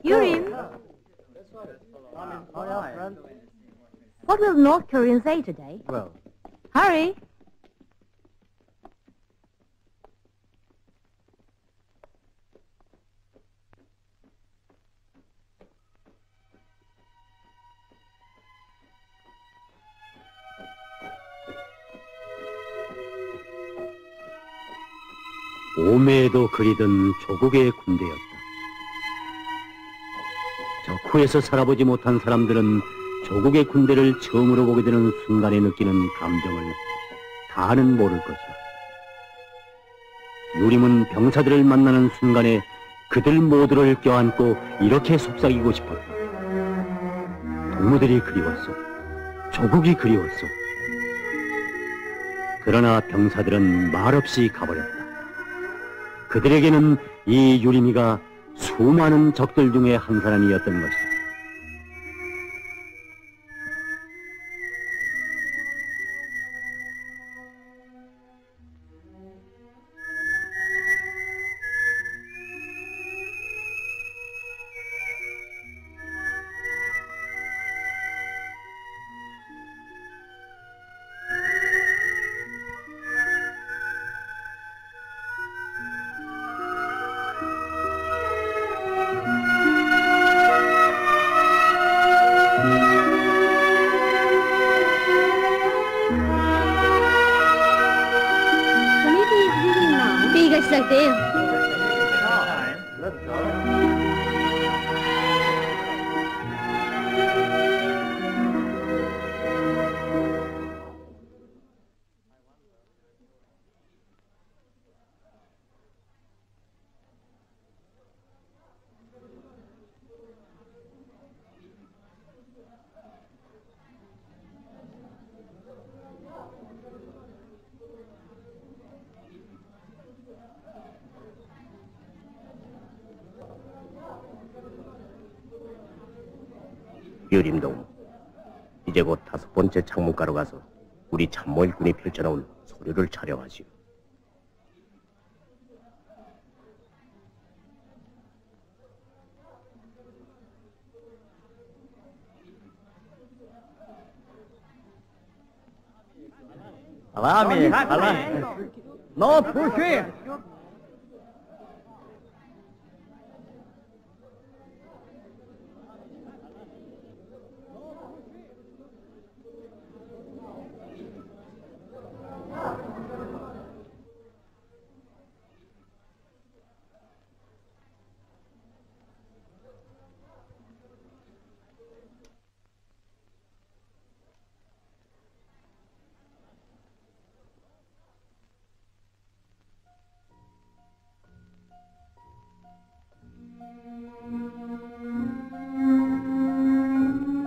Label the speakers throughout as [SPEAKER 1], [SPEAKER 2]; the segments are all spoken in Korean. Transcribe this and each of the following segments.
[SPEAKER 1] Urim, what will North Korean say today?
[SPEAKER 2] Well,
[SPEAKER 1] Hurry.
[SPEAKER 2] 오매에도 그리던 조국의 군대였다. 적후에서 살아보지 못한 사람들은 조국의 군대를 처음으로 보게 되는 순간에 느끼는 감정을 다는 모를 것이다. 유림은 병사들을 만나는 순간에 그들 모두를 껴안고 이렇게 속삭이고 싶었다. 동무들이 그리웠어. 조국이 그리웠어. 그러나 병사들은 말없이 가버렸다. 그들에게는 이 유림이가 수많은 적들 중에 한 사람이었던 것이다.
[SPEAKER 3] 유림동, 이제 곧 5번째 창문가로 가서 우리 참모 일꾼이 펼쳐놓은 서류를 촬영하시오.
[SPEAKER 2] 알라미, 너 부시!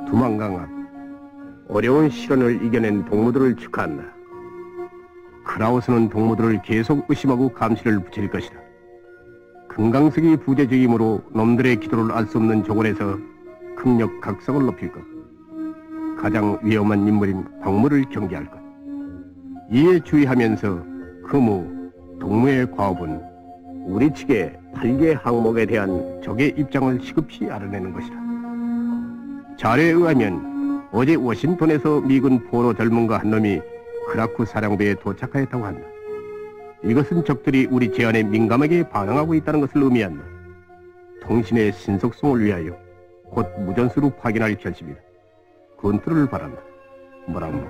[SPEAKER 3] 두만강아, 어려운 시련을 이겨낸 동무들을 축하한다. 크라우스는 동무들을 계속 의심하고 감시를 붙일 것이다. 금강석이 부재적이므로 놈들의 기도를 알 수 없는 조건에서 극력 각성을 높일 것. 가장 위험한 인물인 박무를 경계할 것. 이에 주의하면서 금우, 동무의 과업은 우리 측의 8개 항목에 대한 적의 입장을 시급히 알아내는 것이다. 자료에 의하면 어제 워싱턴에서 미군 포로 젊은가 한 놈이 크라쿠 사령부에 도착하였다고 한다. 이것은 적들이 우리 제안에 민감하게 반응하고 있다는 것을 의미한다. 통신의 신속성을 위하여 곧 무전수로 확인할 결심이다. 건투를 바란다. 뭐라고?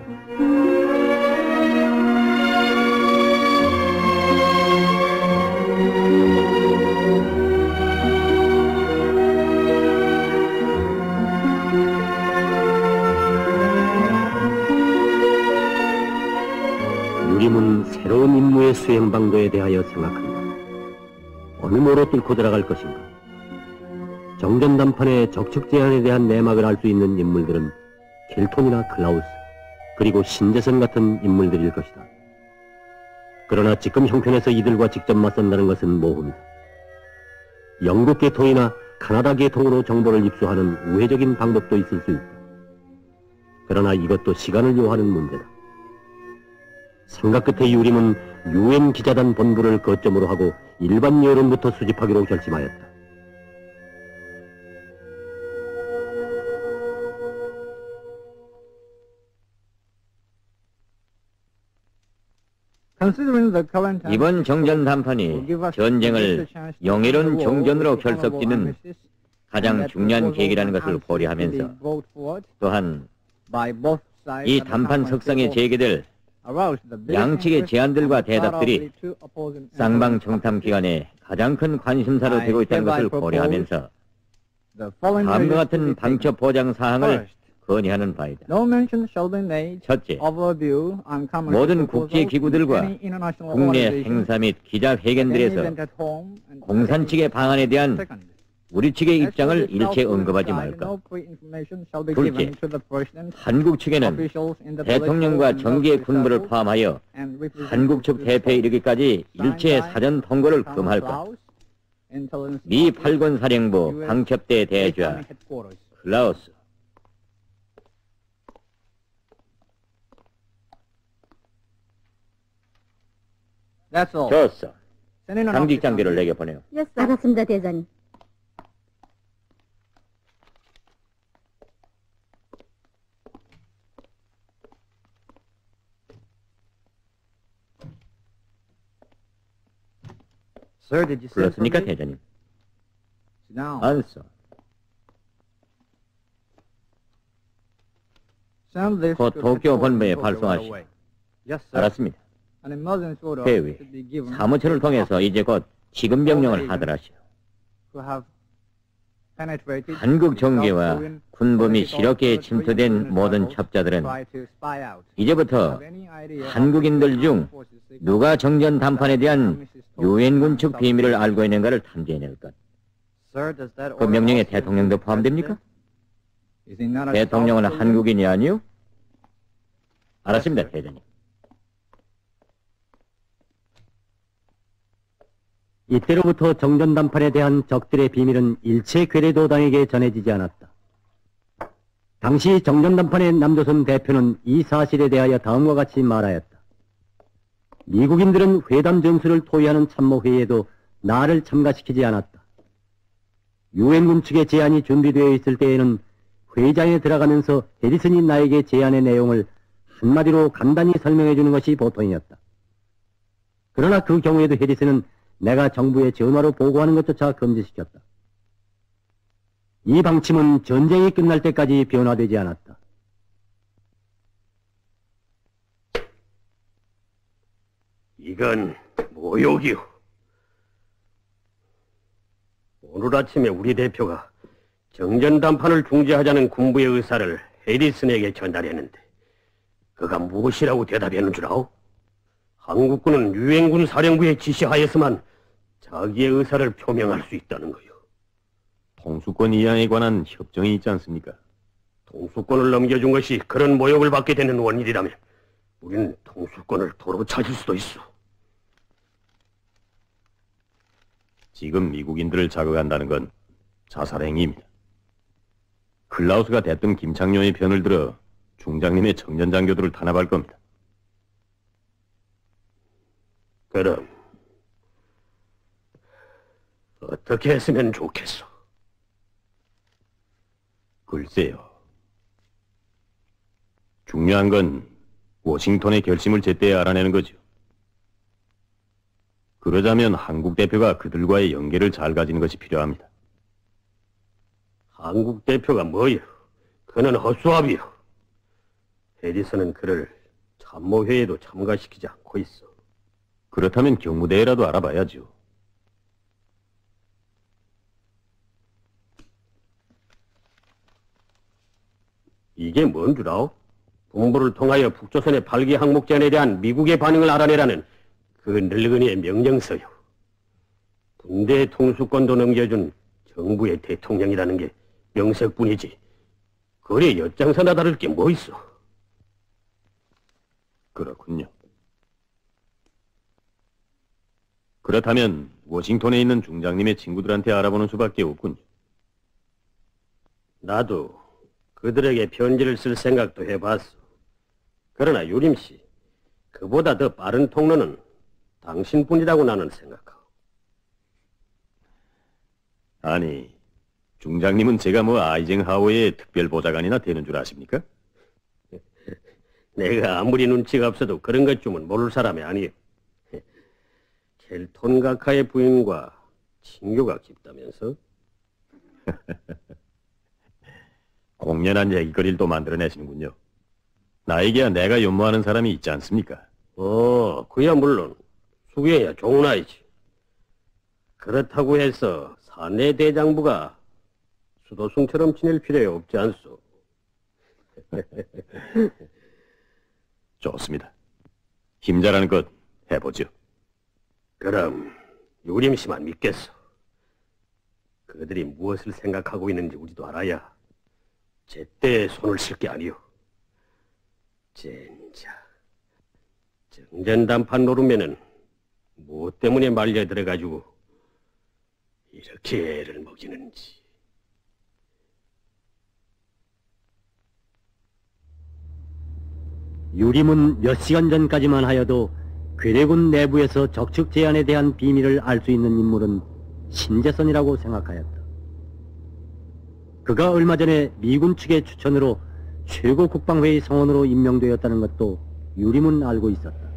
[SPEAKER 2] 유림은 새로운 임무의 수행 방도에 대하여 생각한다. 어느 모로 뚫고 들어갈 것인가? 정전담판의 적측 제한에 대한 내막을 알 수 있는 인물들은 켈톤이나 클라우스, 그리고 신재선 같은 인물들일 것이다. 그러나 지금 형편에서 이들과 직접 맞선다는 것은 모험이다. 영국 계통이나 카나다 계통으로 정보를 입수하는 우회적인 방법도 있을 수 있다. 그러나 이것도 시간을 요하는 문제다. 생각 끝에 유림은 UN 기자단 본부를 거점으로 하고 일반 여론부터 수집하기로 결심하였다.
[SPEAKER 4] 이번 정전 담판이 전쟁을 영예로운 정전으로 결석짓는 가장 중요한 계기라는 것을 고려하면서 또한 이 담판 석상에 제기될 양측의 제안들과 대답들이 쌍방 정탐 기관의 가장 큰 관심사로 되고 있다는 것을 고려하면서 다음과 같은 방첩 보장 사항을 건의하는 바이다. 첫째, 모든 국제기구들과 국내 행사 및 기자회견들에서 공산 측의 방안에 대한 우리 측의 입장을 일체 언급하지 말까. 둘째, 한국 측에는 대통령과 정계 군부를 포함하여 한국 측 대표에 이르기까지 일체 사전 통보를 금할까. 미 8권 사령부 방첩대 대좌 클라우스. 좋았어. 당직 장교를 내게 보내요.
[SPEAKER 1] 알았습니다, 대장님.
[SPEAKER 4] 불렀습니까, 대장님? 앉소. 곧 도쿄 본부에 발송하시오. 알았습니다. 대위, 사무처를 통해서 이제 곧 지금 명령을 하더라시오. 한국 정계와 군부 및 실업계에 침투된 모든 첩자들은 이제부터 한국인들 중 누가 정전 담판에 대한 유엔군 측 비밀을 알고 있는가를 탐지해낼 것. 그 명령에 대통령도 포함됩니까? 대통령은 한국인이 아니요? 알았습니다, 대장님.
[SPEAKER 2] 이때로부터 정전담판에 대한 적들의 비밀은 일체 괴뢰도당에게 전해지지 않았다. 당시 정전담판의 남조선 대표는 이 사실에 대하여 다음과 같이 말하였다. 미국인들은 회담 정수를 토의하는 참모회의에도 나를 참가시키지 않았다. 유엔군 측의 제안이 준비되어 있을 때에는 회의장에 들어가면서 해리슨이 나에게 제안의 내용을 한마디로 간단히 설명해 주는 것이 보통이었다. 그러나 그 경우에도 해리슨은 내가 정부에 전화로 보고하는 것조차 금지시켰다. 이 방침은 전쟁이 끝날 때까지 변화되지 않았다.
[SPEAKER 3] 이건 모욕이오. 오늘 아침에 우리 대표가 정전담판을 중지하자는 군부의 의사를 해리슨에게 전달했는데 그가 무엇이라고 대답했는 줄 아오? 한국군은 유엔군 사령부에 지시하였으만 자기의 의사를 표명할 수 있다는 거요.
[SPEAKER 5] 통수권 이양에 관한 협정이 있지 않습니까?
[SPEAKER 3] 통수권을 넘겨준 것이 그런 모욕을 받게 되는 원인이라면 우리는 통수권을 도로 찾을 수도 있어.
[SPEAKER 5] 지금 미국인들을 자극한다는 건 자살행위입니다. 클라우스가 대뜸 김창룡의 편을 들어 중장님의 청년장교들을 탄압할 겁니다.
[SPEAKER 3] 그럼 어떻게 했으면 좋겠어?
[SPEAKER 5] 글쎄요. 중요한 건 워싱턴의 결심을 제때 알아내는 거죠. 그러자면 한국 대표가 그들과의 연계를 잘 가지는 것이 필요합니다.
[SPEAKER 3] 한국 대표가 뭐요? 그는 헛수합이요. 해리슨은 그를 참모회의에도 참가시키지 않고 있어.
[SPEAKER 5] 그렇다면 경무대회라도 알아봐야죠.
[SPEAKER 3] 이게 뭔 줄 아오? 본부를 통하여 북조선의 8기 항목전에 대한 미국의 반응을 알아내라는 그 늙은이의 명령서요. 군대 통수권도 넘겨준 정부의 대통령이라는 게 명색뿐이지 거리에 엿장사나 다를 게 뭐 있어?
[SPEAKER 5] 그렇군요. 그렇다면 워싱턴에 있는 중장님의 친구들한테 알아보는 수밖에 없군요.
[SPEAKER 3] 나도 그들에게 편지를 쓸 생각도 해봤어. 그러나 유림씨, 그보다 더 빠른 통로는 당신뿐이라고 나는 생각하고.
[SPEAKER 5] 아니, 중장님은 제가 뭐 아이젠하워의 특별보좌관이나 되는 줄 아십니까?
[SPEAKER 3] 내가 아무리 눈치가 없어도 그런 것쯤은 모를 사람이 아니에요. 켈톤 각하의 부인과 친교가 깊다면서?
[SPEAKER 5] 공연한 얘기거리를 또 만들어내시는군요. 나에게야 내가 연모하는 사람이 있지 않습니까?
[SPEAKER 3] 그야 물론 수계야 좋은 아이지. 그렇다고 해서 사내 대장부가 수도승처럼 지낼 필요 없지 않소.
[SPEAKER 5] 좋습니다. 힘자라는 것 해보죠.
[SPEAKER 3] 그럼 유림씨만 믿겠어. 그들이 무엇을 생각하고 있는지 우리도 알아야 제때 손을 쓸 게 아니오. 젠자, 정전담판 노르면은 무엇 때문에 말려 들어가지고 이렇게 애를 먹이는지.
[SPEAKER 2] 유림은 몇 시간 전까지만 하여도 괴뢰군 내부에서 적측 제안에 대한 비밀을 알 수 있는 인물은 신재선이라고 생각하였다. 그가 얼마 전에 미군 측의 추천으로 최고 국방회의 성원으로 임명되었다는 것도 유림은 알고 있었다.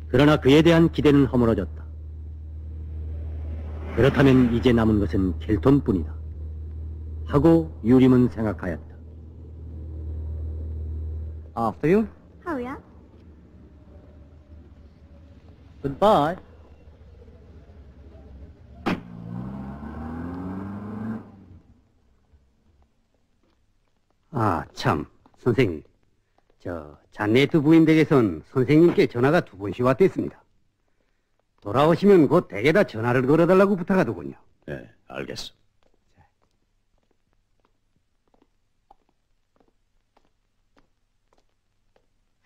[SPEAKER 2] 그러나 그에 대한 기대는 허물어졌다. 그렇다면 이제 남은 것은 켈톤뿐이다 하고 유림은 생각하였다.
[SPEAKER 6] After you.
[SPEAKER 1] Hurry up.
[SPEAKER 6] Goodbye.
[SPEAKER 3] 참, 선생님. 잔네트 부인 댁에선 선생님께 전화가 2번씩 왔댔습니다. 돌아오시면 곧 댁에다 전화를 걸어달라고 부탁하더군요.
[SPEAKER 5] 네, 알겠어.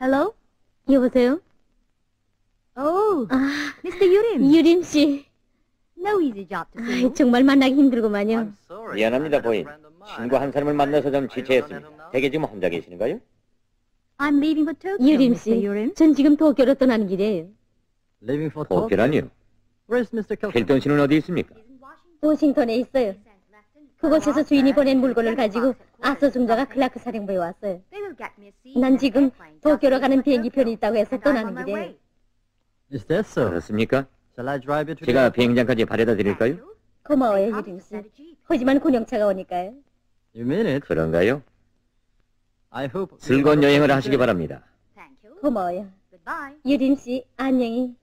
[SPEAKER 1] Hello? 여보세요? Oh, Mr. Yurim.
[SPEAKER 7] 유림 씨,
[SPEAKER 1] No easy job to see.
[SPEAKER 7] 정말 만나기 힘들구만요.
[SPEAKER 4] 미안합니다, 부인. 친구 한 사람을 만나서 좀 지체했습니다. 댁에 지금 혼자 계시는가요?
[SPEAKER 1] I'm leaving for Tokyo,
[SPEAKER 7] 유림
[SPEAKER 1] Mr.
[SPEAKER 7] 씨,
[SPEAKER 1] Yurim.
[SPEAKER 7] 전 지금 도쿄로 떠나는 길이에요.
[SPEAKER 6] Leaving for Tokyo.
[SPEAKER 4] 도쿄라니요?
[SPEAKER 6] Where's Mr. Kelton?
[SPEAKER 4] 켈톤 씨는 어디 있습니까?
[SPEAKER 7] 워싱턴에 있어요. 그곳에서 주인이 보낸 물건을 가지고 아서 중자가 클라크 사령부에 왔어요.
[SPEAKER 1] They will get me a seat
[SPEAKER 7] 난
[SPEAKER 1] in the
[SPEAKER 7] 지금
[SPEAKER 1] airplane just
[SPEAKER 7] 도쿄로
[SPEAKER 1] to
[SPEAKER 7] 가는
[SPEAKER 1] get to
[SPEAKER 7] 비행기편이
[SPEAKER 1] Tokyo,
[SPEAKER 7] 있다고 해서
[SPEAKER 1] and I'm on
[SPEAKER 7] 떠나는
[SPEAKER 1] my
[SPEAKER 7] 길이에요.
[SPEAKER 1] way.
[SPEAKER 6] Is that so?
[SPEAKER 4] 그렇습니까?
[SPEAKER 6] Shall I drive you to
[SPEAKER 4] 제가
[SPEAKER 6] the...
[SPEAKER 4] 비행장까지 바래다 드릴까요?
[SPEAKER 7] 고마워요, 유림 씨. 하지만 군용차가 오니까요.
[SPEAKER 6] You mean it?
[SPEAKER 4] 그런가요?
[SPEAKER 6] I hope...
[SPEAKER 4] 즐거운 여행을 하시기 바랍니다.
[SPEAKER 1] Thank you.
[SPEAKER 7] 고마워요.
[SPEAKER 1] Goodbye.
[SPEAKER 7] 유림 씨, 안녕히.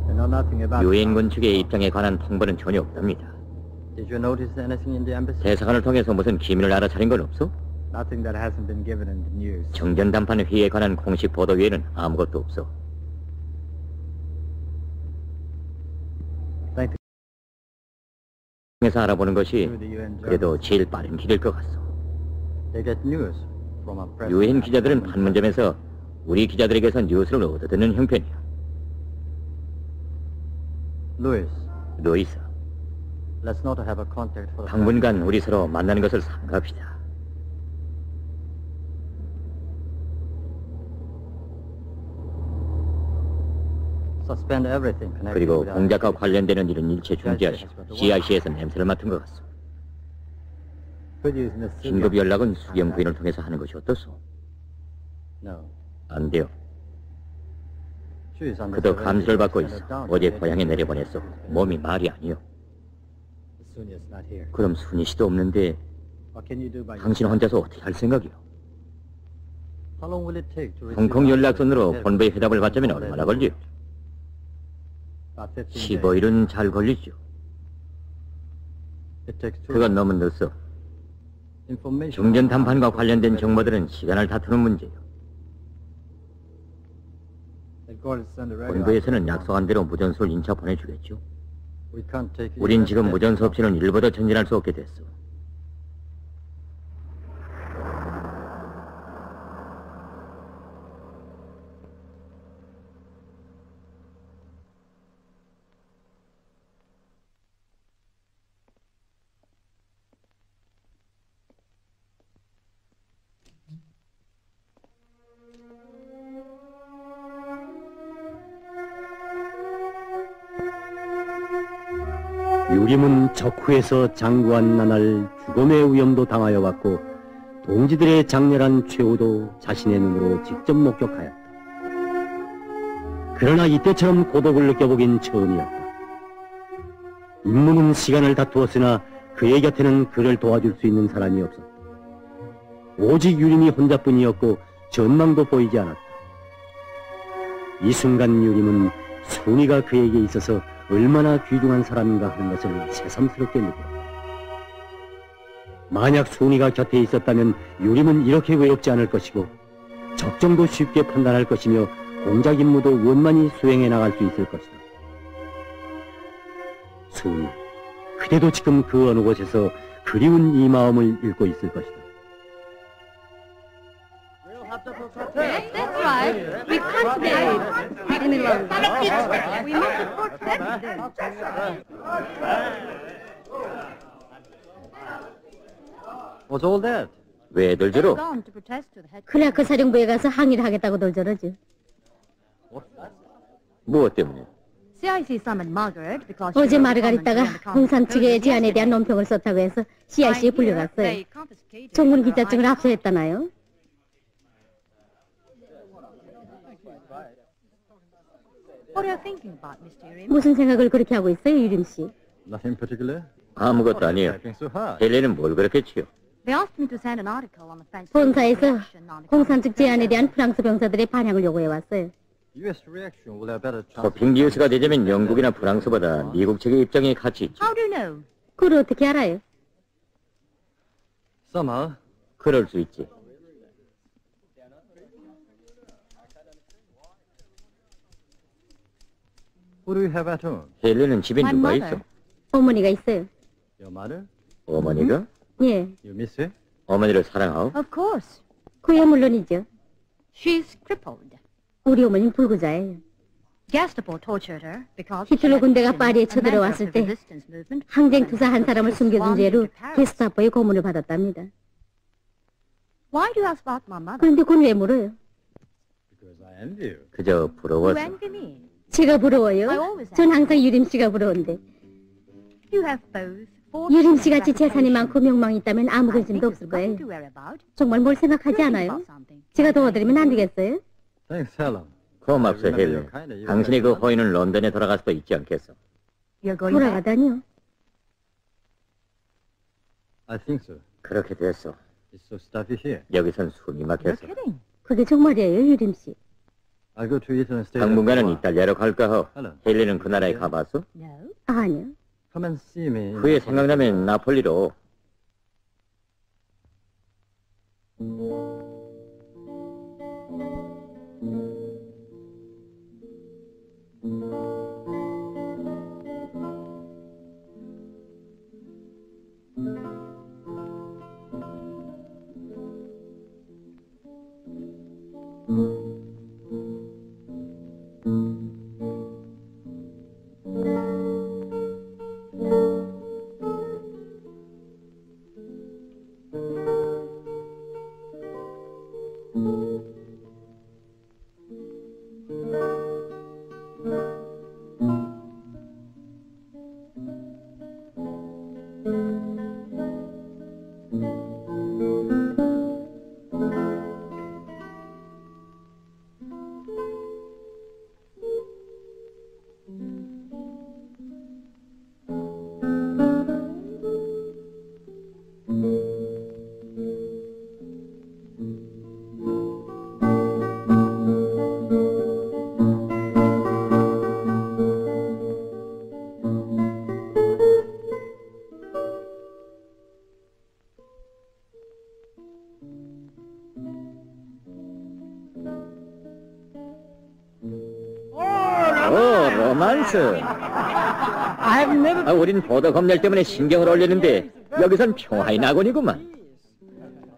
[SPEAKER 6] You know nothing about...
[SPEAKER 4] 유엔군 측의 입장에 관한 통보는 전혀 없답니다.
[SPEAKER 6] Did you notice anything in the embassy?
[SPEAKER 4] 대사관을 통해서 무슨 기밀을 알아차린 건 없어?
[SPEAKER 6] Nothing that hasn't been given in the news.
[SPEAKER 4] 정전 담판 회의에 관한 공식 보도 외에는 아무것도 없어.
[SPEAKER 6] Thank
[SPEAKER 4] 에서 알아보는 것이
[SPEAKER 6] you, the UN
[SPEAKER 4] 그래도
[SPEAKER 6] journalists.
[SPEAKER 4] 제일 빠른 길일 것 같소.
[SPEAKER 6] They get news from our press.
[SPEAKER 4] 유엔 기자들은 판문점에서 우리 기자들에게서 뉴스를 얻어듣는 형편이야.
[SPEAKER 6] Louis,
[SPEAKER 4] 루이스,
[SPEAKER 6] let's not have a contact for the...
[SPEAKER 4] 당분간 우리 서로 만나는 것을 삼가합시다.
[SPEAKER 6] Suspend everything connected
[SPEAKER 4] 그리고
[SPEAKER 6] with our
[SPEAKER 4] 공작과
[SPEAKER 6] activities.
[SPEAKER 4] 관련되는 일은 일체 중지하시고 CIC에서 냄새를 맡은 것 같소.
[SPEAKER 6] Could use Miss Sylvia.
[SPEAKER 4] 긴급 연락은 수경 부인을 통해서 하는 것이 어떻소?
[SPEAKER 6] No.
[SPEAKER 4] 안 돼요.
[SPEAKER 6] She is under
[SPEAKER 4] 그도
[SPEAKER 6] surveillance.
[SPEAKER 4] 감시를 받고
[SPEAKER 6] Send
[SPEAKER 4] 있어.
[SPEAKER 6] her down
[SPEAKER 4] 어제
[SPEAKER 6] to the
[SPEAKER 4] 고향에
[SPEAKER 6] agency.
[SPEAKER 4] 내려보냈어. 몸이 말이 아니요.
[SPEAKER 6] Soon is not here.
[SPEAKER 4] 그럼 순희 씨도 없는데
[SPEAKER 6] What can you do by
[SPEAKER 4] 당신
[SPEAKER 6] yourself?
[SPEAKER 4] 혼자서 어떻게 할 생각이요?
[SPEAKER 6] How long will it take to receive
[SPEAKER 4] 홍콩 연락선으로
[SPEAKER 6] answers?
[SPEAKER 4] 본부에 회답을 받자면 얼마나 걸리죠?
[SPEAKER 6] About 15 days.
[SPEAKER 4] 15일은 잘 걸리죠.
[SPEAKER 6] It takes two
[SPEAKER 4] 그건 너무 늦어.
[SPEAKER 6] information.
[SPEAKER 4] 중전 담판과 관련된 정보들은 시간을 다투는 문제예요.
[SPEAKER 6] Headquarters send a radio
[SPEAKER 4] 본부에서는
[SPEAKER 6] operator.
[SPEAKER 4] 약속한 대로 무전소를 인차 보내주겠죠.
[SPEAKER 6] We can't take it
[SPEAKER 4] 우린
[SPEAKER 6] even
[SPEAKER 4] 지금
[SPEAKER 6] step
[SPEAKER 4] 무전소
[SPEAKER 6] without
[SPEAKER 4] 없이는 일보다 전진할 수 없게 됐어.
[SPEAKER 2] 유림은 적후에서 장구한 나날 죽음의 위험도 당하여 왔고 동지들의 장렬한 최후도 자신의 눈으로 직접 목격하였다. 그러나 이때처럼 고독을 느껴보긴 처음이었다. 임무는 시간을 다투었으나 그의 곁에는 그를 도와줄 수 있는 사람이 없었다. 오직 유림이 혼자뿐이었고 전망도 보이지 않았다. 이 순간 유림은 순이가 그에게 있어서 얼마나 귀중한 사람인가 하는 것을 새삼스럽게 느꼈다. 만약 순이가 곁에 있었다면 유림은 이렇게 외롭지 않을 것이고 적정도 쉽게 판단할 것이며 공작 임무도 원만히 수행해 나갈 수 있을 것이다. 순이, 그대도 지금 그 어느 곳에서 그리운 이 마음을 읽고 있을 것이다.
[SPEAKER 1] Yes, that's right. We can't stay any longer. We must protect them.
[SPEAKER 6] What's all that?
[SPEAKER 4] 왜들
[SPEAKER 1] They've
[SPEAKER 4] 저러?
[SPEAKER 1] gone to protest to the head.
[SPEAKER 7] 클라크 사령부에 가서 항의를 하겠다고들 저러죠.
[SPEAKER 4] 무엇 때문에?
[SPEAKER 1] CIC summoned Margaret because
[SPEAKER 7] 어제 마르가리타가 공산 측의 제안에 대한 논평을 썼다고 해서 CIC에 불려갔어요. 전문 기자증을 압수했다나요?
[SPEAKER 1] What are you thinking about, Mr. Urim?
[SPEAKER 7] 무슨 생각을 그렇게 하고 있어요, 유림 씨?
[SPEAKER 6] Nothing particular.
[SPEAKER 4] 아무것도 아니에요.
[SPEAKER 6] Typing so hard.
[SPEAKER 4] 헬레는 뭘 그렇게 치요?
[SPEAKER 1] They asked me to send an article on the French
[SPEAKER 7] 본사에서
[SPEAKER 1] reaction on the
[SPEAKER 7] 공산 측 제안에 대한 프랑스 병사들의 반향을 요구해 왔어요.
[SPEAKER 6] U.S. reaction will have better chance.
[SPEAKER 4] 서핑 뉴스가 되자면 영국이나 프랑스보다 미국 측의 입장이 같이 있지.
[SPEAKER 1] How do you know?
[SPEAKER 7] 그걸 어떻게 알아요?
[SPEAKER 6] Somehow,
[SPEAKER 4] 그럴 수 있지.
[SPEAKER 6] who do you have at home?
[SPEAKER 4] 헬레는 집에
[SPEAKER 1] My
[SPEAKER 4] 누가
[SPEAKER 1] mother.
[SPEAKER 4] 있어?
[SPEAKER 7] 어머니가 있어요.
[SPEAKER 6] Your mother?
[SPEAKER 4] 어머니가?
[SPEAKER 7] 예,
[SPEAKER 6] You miss her?
[SPEAKER 4] 어머니를 사랑하오?
[SPEAKER 1] Of course.
[SPEAKER 7] 그야 물론이죠.
[SPEAKER 1] She's crippled.
[SPEAKER 7] 우리 어머니는 불구자예요.
[SPEAKER 1] Gestapo tortured her because
[SPEAKER 7] 히틀러
[SPEAKER 1] she had
[SPEAKER 7] 군대가
[SPEAKER 1] been
[SPEAKER 7] 파리에
[SPEAKER 1] a member of
[SPEAKER 7] 쳐들어왔을
[SPEAKER 1] the
[SPEAKER 7] 때
[SPEAKER 1] resistance movement
[SPEAKER 7] 항쟁투사 한 사람을
[SPEAKER 1] when she
[SPEAKER 7] 숨겨둔
[SPEAKER 1] wandered
[SPEAKER 7] 죄로
[SPEAKER 1] to Paris.
[SPEAKER 7] 게스타포의 고문을 받았답니다.
[SPEAKER 1] Why do you ask about my mother?
[SPEAKER 7] 그런데 그건 왜 물어요?
[SPEAKER 6] Because I envy you.
[SPEAKER 4] 그저
[SPEAKER 1] You
[SPEAKER 4] 부러워서.
[SPEAKER 1] envy me.
[SPEAKER 7] 제가 부러워요?
[SPEAKER 1] I always
[SPEAKER 7] 전 항상 유림 씨가 부러운데.
[SPEAKER 1] You have both fortune
[SPEAKER 7] 유림
[SPEAKER 1] and
[SPEAKER 7] 씨 같이 재산이
[SPEAKER 1] reputation.
[SPEAKER 7] 많고 명망이 있다면 아무
[SPEAKER 1] I
[SPEAKER 7] 근심도
[SPEAKER 1] think there's
[SPEAKER 7] 없을
[SPEAKER 1] nothing
[SPEAKER 7] 거예요.
[SPEAKER 1] to worry about.
[SPEAKER 7] 정말 뭘 생각하지
[SPEAKER 1] Think
[SPEAKER 7] 않아요?
[SPEAKER 1] about something.
[SPEAKER 7] 제가 도와드리면 안 되겠어요?
[SPEAKER 6] Thanks, Helen.
[SPEAKER 4] 고맙소 헬레. 당신의 그 호의는 런던에 돌아갈 수도 있지 않겠어?
[SPEAKER 1] You're going back?
[SPEAKER 7] 돌아가다니요?
[SPEAKER 6] I think so.
[SPEAKER 4] 그렇게 됐어.
[SPEAKER 6] It's so stuffy here.
[SPEAKER 4] 여기선 숨이
[SPEAKER 1] You're
[SPEAKER 4] 막혔어.
[SPEAKER 1] kidding.
[SPEAKER 7] 그게 정말이에요, 유림 씨.
[SPEAKER 6] I'll go to Italy and stay there for a
[SPEAKER 4] 당분간은
[SPEAKER 6] while.
[SPEAKER 4] 이탈리아로 갈까 하.
[SPEAKER 6] 헬렌.
[SPEAKER 4] 헬레는 그 나라에 가봤어?
[SPEAKER 1] No.
[SPEAKER 7] 아니요.
[SPEAKER 6] Come and see me. in
[SPEAKER 4] 후에
[SPEAKER 6] Napoli.
[SPEAKER 4] 생각나면 나폴리로. 로만스. 우린 보도 검열 때문에 신경을 올리는데 여기선 평화의 낙원이구만.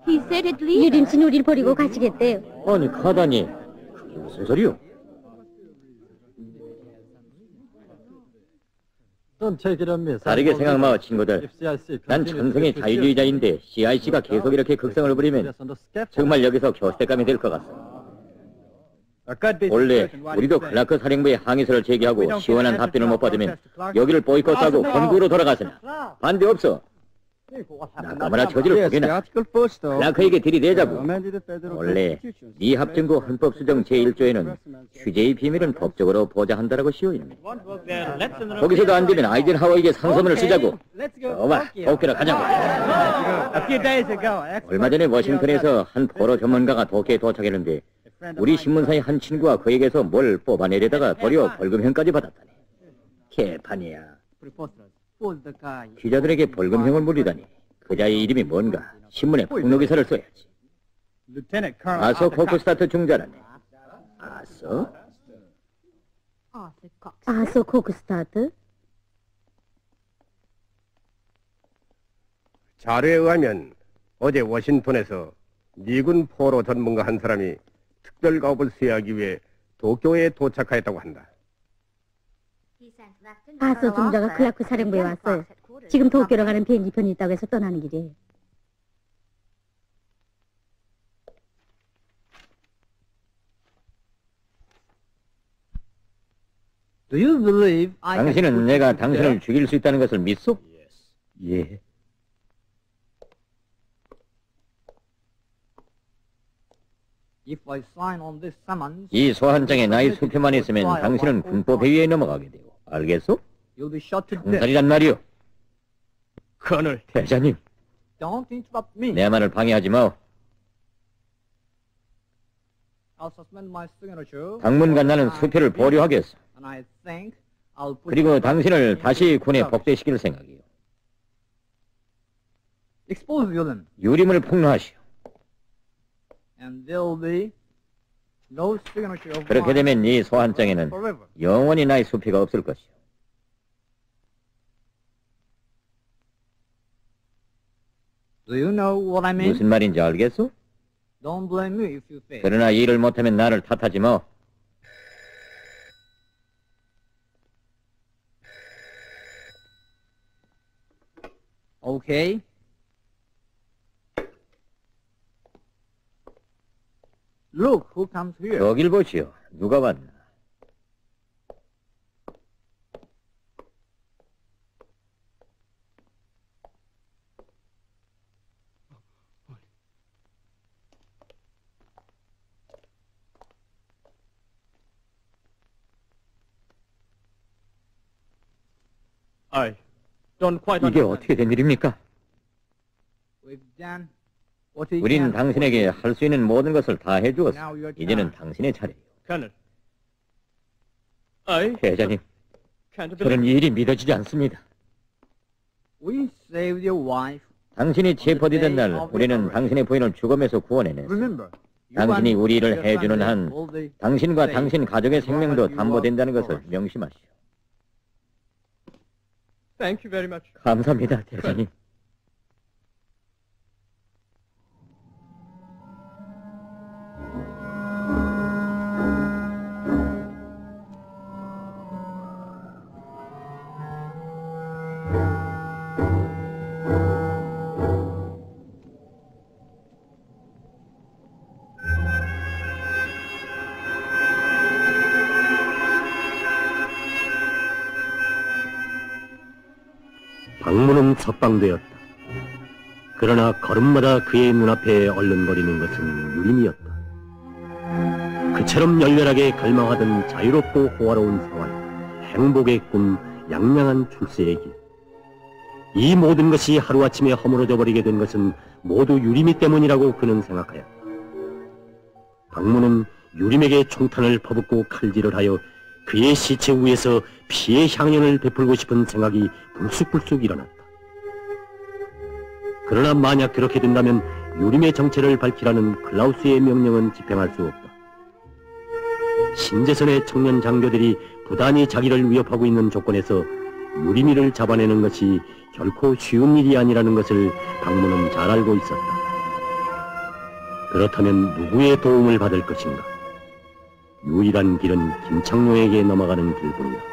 [SPEAKER 1] He said at least.
[SPEAKER 7] 유림 씨는 우리를 버리고 가시겠대요.
[SPEAKER 4] 아니 가다니 그게 무슨 소리요?
[SPEAKER 6] Don't take it on me.
[SPEAKER 4] 다르게 생각마 친구들.
[SPEAKER 6] FCIC
[SPEAKER 4] 난 천성의 자유주의자인데 CIC가 계속 이렇게 극성을 부리면 정말 여기서 교수대감이 될 것 같소. 원래 우리도 클라크 사령부에 항의서를 제기하고 시원한 답변을 못 받으면 여기를 보이콧하고 본국으로 돌아가서나 반대 없어. 나까마나 저지를 보게나 클라크에게 들이대자고. 원래 미합정부 헌법수정 제1조에는 휴재의 비밀은 법적으로 보좌한다라고 씌워있네. 거기서도 안 되면 아이젠하워에게 상소문을 쓰자고. 좋아, 도쿄로 가자고. 얼마 전에 워싱턴에서 한 포로 전문가가 도쿄에 도착했는데 우리 신문사의 한 친구가 그에게서 뭘 뽑아내려다가 도리어 벌금형까지 받았다네. 개판이야. 기자들에게 벌금형을 물리다니. 그자의 이름이 뭔가 신문에 폭로기사를 써야지. 아서 코크스타트 중자라네. 아서?
[SPEAKER 7] 아서 코크스타트?
[SPEAKER 3] 자료에 의하면 어제 워싱턴에서 미군 포로 전문가 한 사람이 특별 가업을 수행하기 위해 도쿄에 도착하였다고 한다.
[SPEAKER 7] 아서 중자가 클라크 사령부에 왔어요. 지금 도쿄로 가는 비행기편이 있다고 해서 떠나는 길이에요.
[SPEAKER 6] Do you believe
[SPEAKER 4] 당신은 내가 당신을 죽일 수 있다는 것을 믿소? 예.
[SPEAKER 6] if I sign on this summons,
[SPEAKER 4] 이 소환장에 나의 수표만 있으면 당신은 군법 회의에 넘어가게 돼요. 알겠소?
[SPEAKER 6] you'll be shot to death.
[SPEAKER 4] 총살이란 말이오.
[SPEAKER 3] 커널,
[SPEAKER 4] 대장님,
[SPEAKER 6] Don't interrupt me.
[SPEAKER 4] 내 말을 방해하지 마오.
[SPEAKER 6] I'll suspend my signature.
[SPEAKER 4] 당분간 나는 수표를 보류하겠어.
[SPEAKER 6] And I think I'll put
[SPEAKER 4] 그리고 당신을 다시 군에 복대시킬 생각이요.
[SPEAKER 6] expose villain.
[SPEAKER 4] 유림을 폭로하시오.
[SPEAKER 6] And there'll be no signature of
[SPEAKER 4] 그렇게
[SPEAKER 6] mine
[SPEAKER 4] 되면 이 소환장에는
[SPEAKER 6] forever.
[SPEAKER 4] 영원히 나의 수표가 없을 것이오.
[SPEAKER 6] Do you know what I mean?
[SPEAKER 4] 무슨 말인지 알겠소?
[SPEAKER 6] Don't blame me if you fail.
[SPEAKER 4] 그러나 일을 못하면 나를 탓하지 마.
[SPEAKER 6] Okay. Look who comes here.
[SPEAKER 4] 저길 보시오. 누가 왔나? 이게 어떻게 된 일입니까?
[SPEAKER 6] We've done what we
[SPEAKER 4] 우린
[SPEAKER 6] can.
[SPEAKER 4] 당신에게 할 수 있는 모든 것을 다 해주었어. 이제는 당신의 차례예요. 대장님, 저는 이 일이 믿어지지 않습니다.
[SPEAKER 6] We saved your wife.
[SPEAKER 4] 당신이 체포되던 날 우리는 당신의 부인을 죽음에서 구원해냈어.
[SPEAKER 6] Remember,
[SPEAKER 4] 당신이 우리 일을
[SPEAKER 6] your
[SPEAKER 4] 해주는
[SPEAKER 6] family
[SPEAKER 4] 한
[SPEAKER 6] all the
[SPEAKER 4] 당신과
[SPEAKER 6] same.
[SPEAKER 4] 당신 가족의 생명도 담보된다는 것을 명심하시오. 감사합니다, 대장님.
[SPEAKER 2] 방문은 석방되었다. 그러나 걸음마다 그의 눈앞에 얼른거리는 것은 유림이었다. 그처럼 열렬하게 갈망하던 자유롭고 호화로운 생활, 행복의 꿈, 양양한 출세의 길. 이 모든 것이 하루아침에 허물어져 버리게 된 것은 모두 유림이 때문이라고 그는 생각하였다. 방문은 유림에게 총탄을 퍼붓고 칼질을 하여 그의 시체 위에서 피의 향연을 베풀고 싶은 생각이 불쑥불쑥 일어났다. 그러나 만약 그렇게 된다면 유림의 정체를 밝히라는 클라우스의 명령은 집행할 수 없다. 신재선의 청년 장교들이 부단히 자기를 위협하고 있는 조건에서 유리미를 잡아내는 것이 결코 쉬운 일이 아니라는 것을 박무는 잘 알고 있었다. 그렇다면 누구의 도움을 받을 것인가? 유일한 길은 김창룡에게 넘어가는 길뿐이다.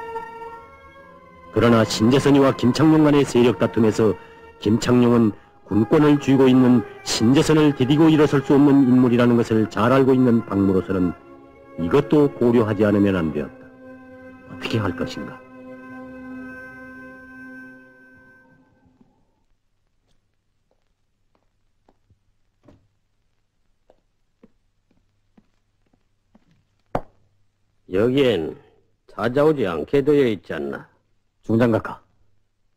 [SPEAKER 2] 그러나 신재선이와 김창룡 간의 세력 다툼에서 김창룡은 군권을 쥐고 있는 신재선을 디디고 일어설 수 없는 인물이라는 것을 잘 알고 있는 박무로서는 이것도 고려하지 않으면 안 되었다. 어떻게 할 것인가?
[SPEAKER 3] 여기엔 찾아오지 않게 되어 있지 않나?
[SPEAKER 2] 중장각하,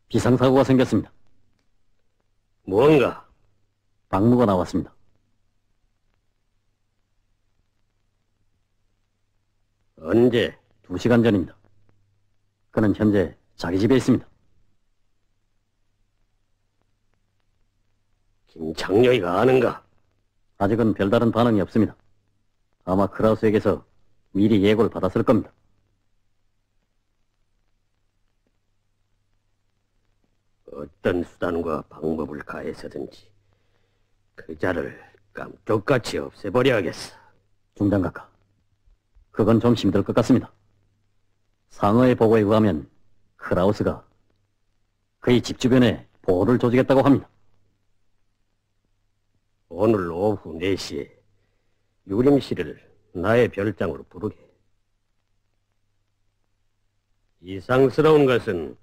[SPEAKER 2] 비상사고가 생겼습니다.
[SPEAKER 3] 뭔가?
[SPEAKER 2] 박무가 나왔습니다.
[SPEAKER 3] 언제?
[SPEAKER 2] 2시간 전입니다. 그는 현재 자기 집에 있습니다.
[SPEAKER 3] 김창룡이가 아는가?
[SPEAKER 2] 아직은 별다른 반응이 없습니다. 아마 크라우스에게서 미리 예고를 받았을 겁니다.
[SPEAKER 3] 어떤 수단과 방법을 가해서든지 그 자를 깜짝같이 없애버려야겠어.
[SPEAKER 2] 중장각하, 그건 좀 힘들 것 같습니다. 상어의 보고에 의하면 크라우스가 그의 집 주변에 보호를 조직했다고 합니다.
[SPEAKER 3] 오늘 오후 4시에 유림 씨를 나의 별장으로 부르게. 이상스러운 것은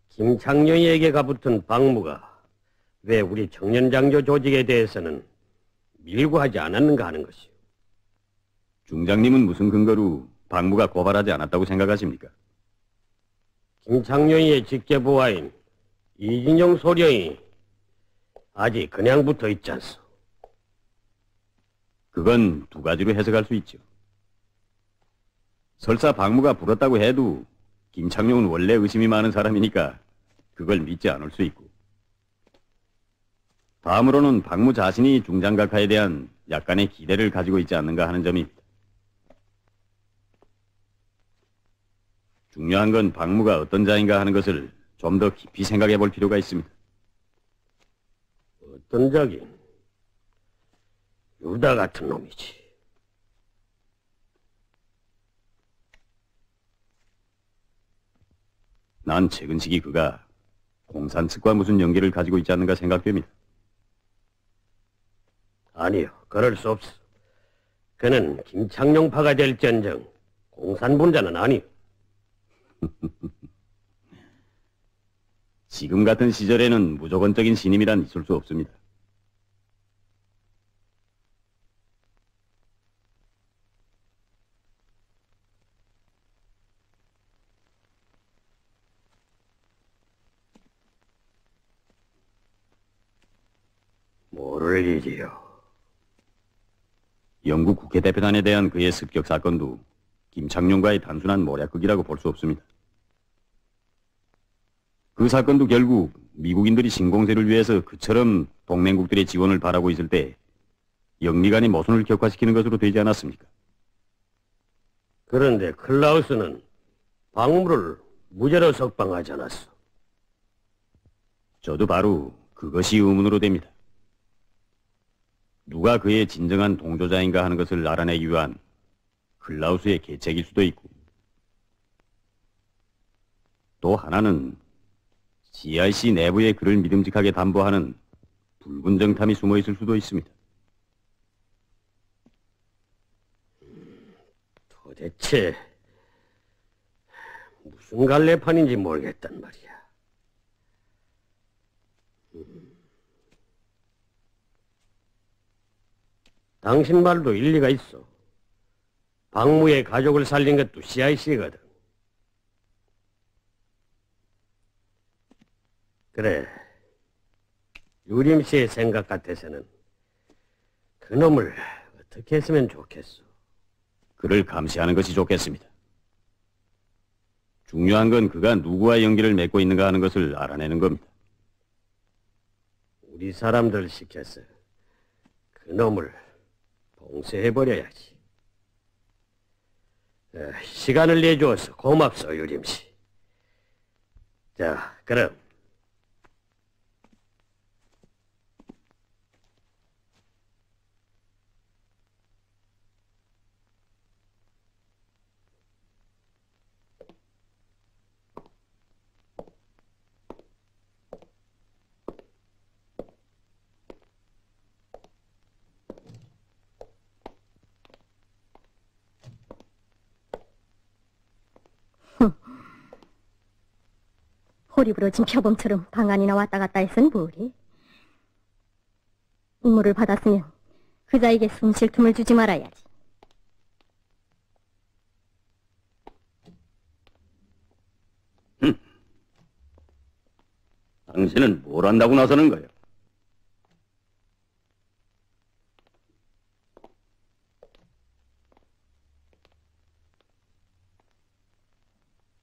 [SPEAKER 3] 김창룡이에게 가붙은 박무가 왜 우리 청년장교 조직에 대해서는 밀고 하지 않았는가 하는 것이오.
[SPEAKER 5] 중장님은 무슨 근거로 박무가 고발하지 않았다고 생각하십니까?
[SPEAKER 3] 김창룡이의 직계보아인 이진영 소령이 아직 그냥 붙어 있지 않소.
[SPEAKER 5] 그건 두 가지로 해석할 수 있죠. 설사 박무가 불었다고 해도 김창룡은 원래 의심이 많은 사람이니까 그걸 믿지 않을 수 있고, 다음으로는 박무 자신이 중장각하에 대한 약간의 기대를 가지고 있지 않는가 하는 점입니다. 중요한 건 박무가 어떤 자인가 하는 것을 좀 더 깊이 생각해 볼 필요가 있습니다.
[SPEAKER 3] 어떤 자긴 유다 같은 놈이지.
[SPEAKER 5] 난 최근 시기 그가 공산 측과 무슨 연계를 가지고 있지 않는가 생각됩니다.
[SPEAKER 3] 아니요, 그럴 수 없어. 그는 김창룡파가 될지언정 공산분자는 아니오.
[SPEAKER 5] 지금 같은 시절에는 무조건적인 신임이란 있을 수 없습니다.
[SPEAKER 3] 모를 일이요.
[SPEAKER 5] 영국 국회 대표단에 대한 그의 습격 사건도 김창룡과의 단순한 모략극이라고 볼 수 없습니다. 그 사건도 결국 미국인들이 신공세를 위해서 그처럼 동맹국들의 지원을 바라고 있을 때 영미간의 모순을 격화시키는 것으로 되지 않았습니까?
[SPEAKER 3] 그런데 클라우스는 박무를 무죄로 석방하지 않았어.
[SPEAKER 5] 저도 바로 그것이 의문으로 됩니다. 누가 그의 진정한 동조자인가 하는 것을 알아내기 위한 클라우스의 계책일 수도 있고, 또 하나는 CIC 내부의 그를 믿음직하게 담보하는 붉은 정탐이 숨어 있을 수도 있습니다.
[SPEAKER 3] 도대체 무슨 갈래판인지 모르겠단 말이야. 당신 말도 일리가 있어. 박무의 가족을 살린 것도 CIC거든. 그래, 유림 씨의 생각 같아서는 그놈을 어떻게 했으면 좋겠어.
[SPEAKER 5] 그를 감시하는 것이 좋겠습니다. 중요한 건 그가 누구와 연기를 맺고 있는가 하는 것을 알아내는 겁니다.
[SPEAKER 3] 우리 사람들 시켜서 그놈을 봉쇄해버려야지.
[SPEAKER 8] 시간을 내주어서 고맙소, 유림씨. 자, 그럼.
[SPEAKER 7] 허리 부러진 표범처럼 방 안이나 왔다 갔다 해선 뭐래? 임무를 받았으면 그자에게 숨 쉴 틈을 주지 말아야지.
[SPEAKER 5] 당신은 뭘 한다고 나서는 거야?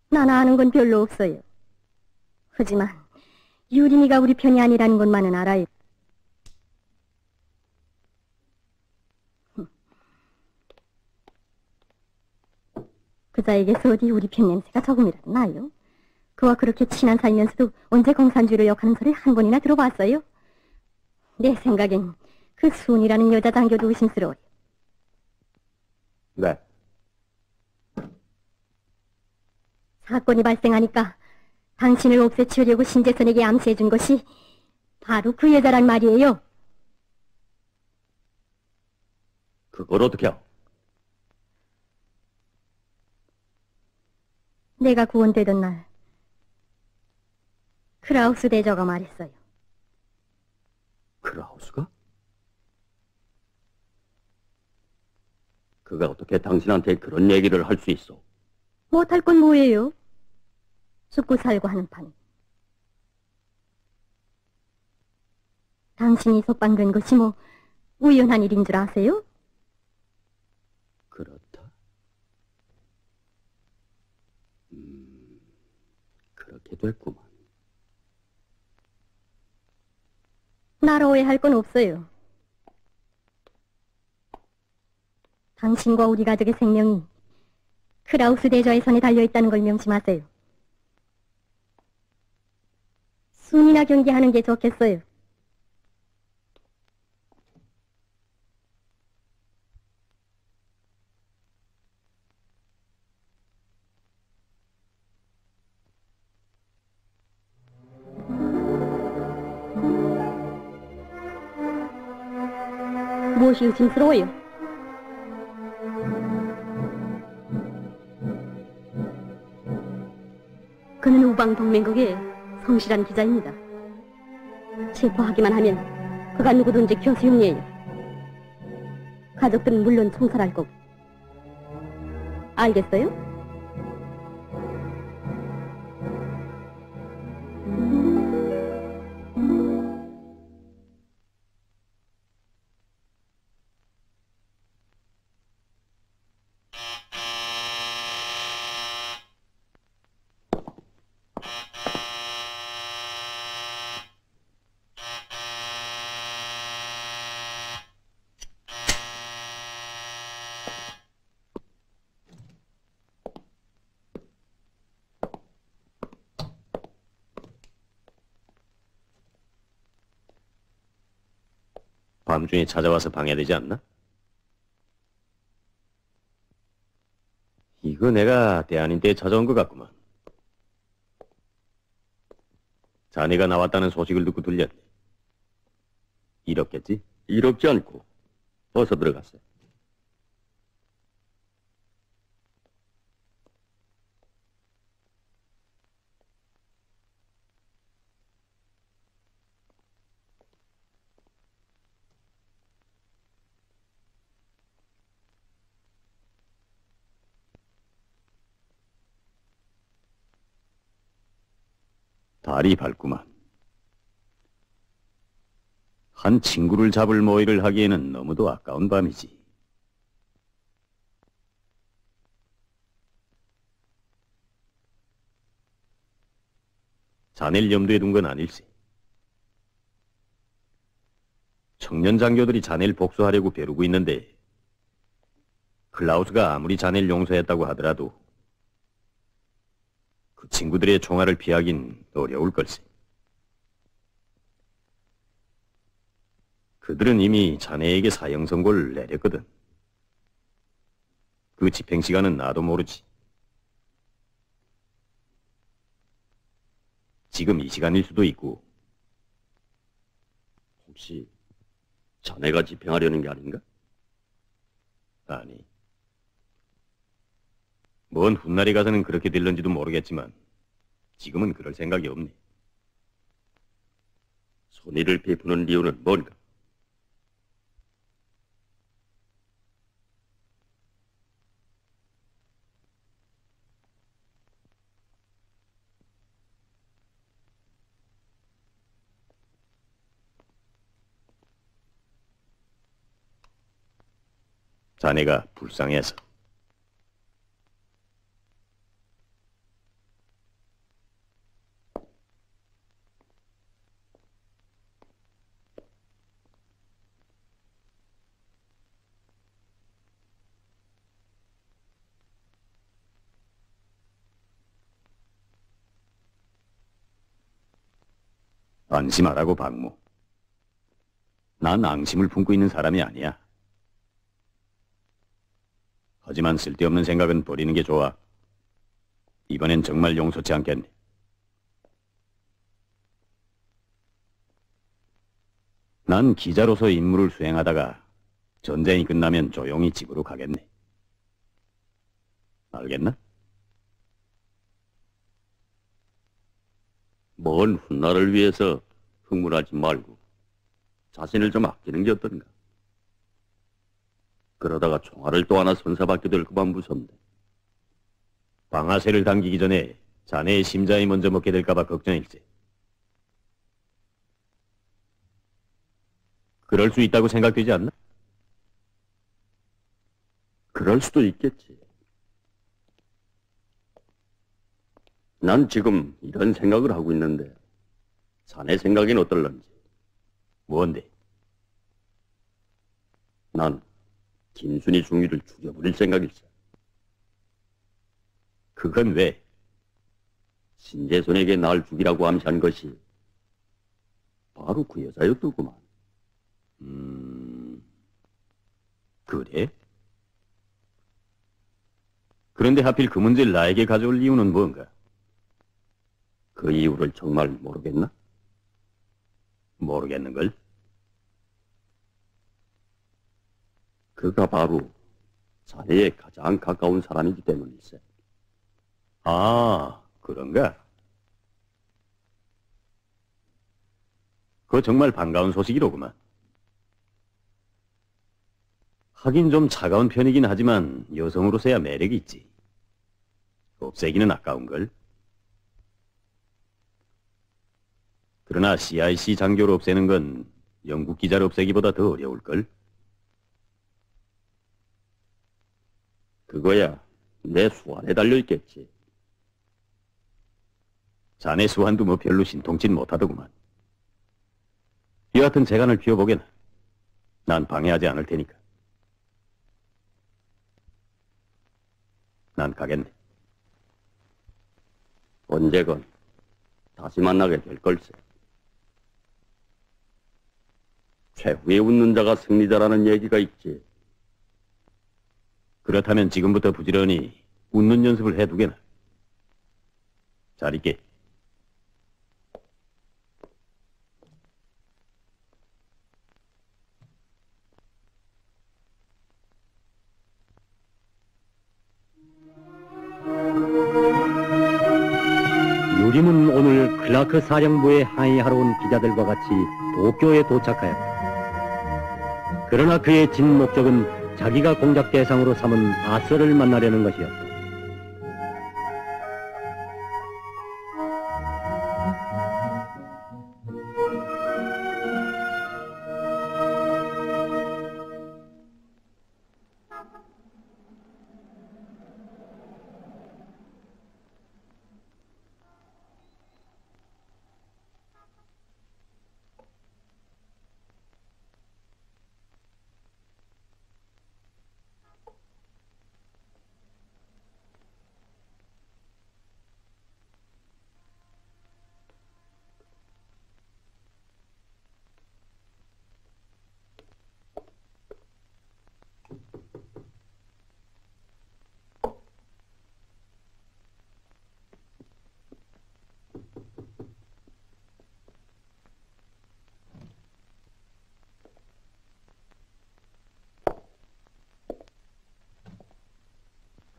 [SPEAKER 7] 나나 아는 건 별로 없어요. 하지만 유림이가 우리 편이 아니라는 것만은 알아요. 그자에게서 어디 우리 편 냄새가 조금이라도 나요? 그와 그렇게 친한 사이면서도 언제 공산주의를 욕하는 소리 한 번이나 들어봤어요? 내 생각엔 그 순이라는 여자 장교도 의심스러워요.
[SPEAKER 5] 네.
[SPEAKER 7] 사건이 발생하니까 당신을 없애치우려고 신재선에게 암시해준 것이 바로 그 여자란 말이에요.
[SPEAKER 5] 그걸 어떻게 알아?
[SPEAKER 7] 내가 구원되던 날 크라우스 대저가 말했어요.
[SPEAKER 5] 크라우스가? 그가 어떻게 당신한테 그런 얘기를 할 수 있어?
[SPEAKER 7] 못할 건 뭐예요? 죽고 살고 하는 판. 당신이 속방된 것이 뭐 우연한 일인 줄 아세요?
[SPEAKER 5] 그렇다. 그렇게 됐구만.
[SPEAKER 7] 날 오해할 건 없어요. 당신과 우리 가족의 생명이 크라우스 대저의 손에 달려있다는 걸 명심하세요. 순이나 경계하는 게 좋겠어요. 무엇이 의심스러워요? 그는 우방동맹국의 성실한 기자입니다. 체포하기만 하면 그가 누구든지 교수용이에요. 가족들은 물론 총살할 거고. 알겠어요?
[SPEAKER 5] 밤중에 찾아와서 방해되지 않나? 이거 내가 대안인 때 찾아온 것 같구만. 자네가 나왔다는 소식을 듣고 들렸네. 이렇겠지? 이롭지 않고 어서 들어갔어. 달이 밝구만. 한 친구를 잡을 모의를 하기에는 너무도 아까운 밤이지. 자네를 염두에 둔 건 아닐세. 청년 장교들이 자네를 복수하려고 벼르고 있는데 클라우스가 아무리 자네를 용서했다고 하더라도 그 친구들의 총알을 피하긴 어려울 걸세. 그들은 이미 자네에게 사형 선고를 내렸거든. 그 집행 시간은 나도 모르지. 지금 이 시간일 수도 있고.
[SPEAKER 8] 혹시 자네가 집행하려는 게 아닌가?
[SPEAKER 5] 아니. 먼 훗날에 가서는 그렇게 될런지도 모르겠지만 지금은 그럴 생각이 없네.
[SPEAKER 8] 손해를 베푸는 이유는 뭔가?
[SPEAKER 5] 자네가 불쌍해서. 안심하라고, 박모. 난 앙심을 품고 있는 사람이 아니야. 하지만 쓸데없는 생각은 버리는 게 좋아. 이번엔 정말 용서치 않겠네. 난 기자로서 임무를 수행하다가 전쟁이 끝나면 조용히 집으로 가겠네. 알겠나?
[SPEAKER 8] 먼 훗날을 위해서 흥분하지 말고 자신을 좀 아끼는 게 어떤가? 그러다가 총알을 또 하나 선사받게 될까봐 무섭네.
[SPEAKER 5] 방아쇠를 당기기 전에 자네의 심장이 먼저 먹게 될까봐 걱정일세. 그럴 수 있다고 생각되지 않나?
[SPEAKER 8] 그럴 수도 있겠지. 난 지금 이런 생각을 하고 있는데 자네 생각엔 어떨런지.
[SPEAKER 5] 뭔데?
[SPEAKER 8] 난 김순희 중위를 죽여버릴 생각일세.
[SPEAKER 5] 그건 왜?
[SPEAKER 8] 신재선에게 날 죽이라고 암시한 것이 바로 그 여자였더구만.
[SPEAKER 5] 그래? 그런데 하필 그 문제를 나에게 가져올 이유는 뭔가?
[SPEAKER 8] 그 이유를 정말 모르겠나?
[SPEAKER 5] 모르겠는걸?
[SPEAKER 8] 그가 바로 자네의 가장 가까운 사람이기 때문일세.
[SPEAKER 5] 아, 그런가? 그거 정말 반가운 소식이로구만. 하긴 좀 차가운 편이긴 하지만 여성으로서야 매력이 있지. 없애기는 아까운걸. 그러나 CIC 장교를 없애는 건 영국 기자를 없애기보다 더 어려울걸.
[SPEAKER 8] 그거야 내 수완에 달려있겠지.
[SPEAKER 5] 자네 수완도 뭐 별로 신통치 못하더구만. 여하튼 재간을 피워보게나. 난 방해하지 않을 테니까. 난 가겠네.
[SPEAKER 8] 언제건 다시 만나게 될 걸세. 최후에 웃는 자가 승리자라는 얘기가 있지.
[SPEAKER 5] 그렇다면 지금부터 부지런히 웃는 연습을 해두게나. 잘 있게.
[SPEAKER 2] 유림은 오늘 클라크 사령부에 항의하러 온 기자들과 같이 도쿄에 도착하였다. 그러나 그의 진 목적은 자기가 공작 대상으로 삼은 아서를 만나려는 것이었다.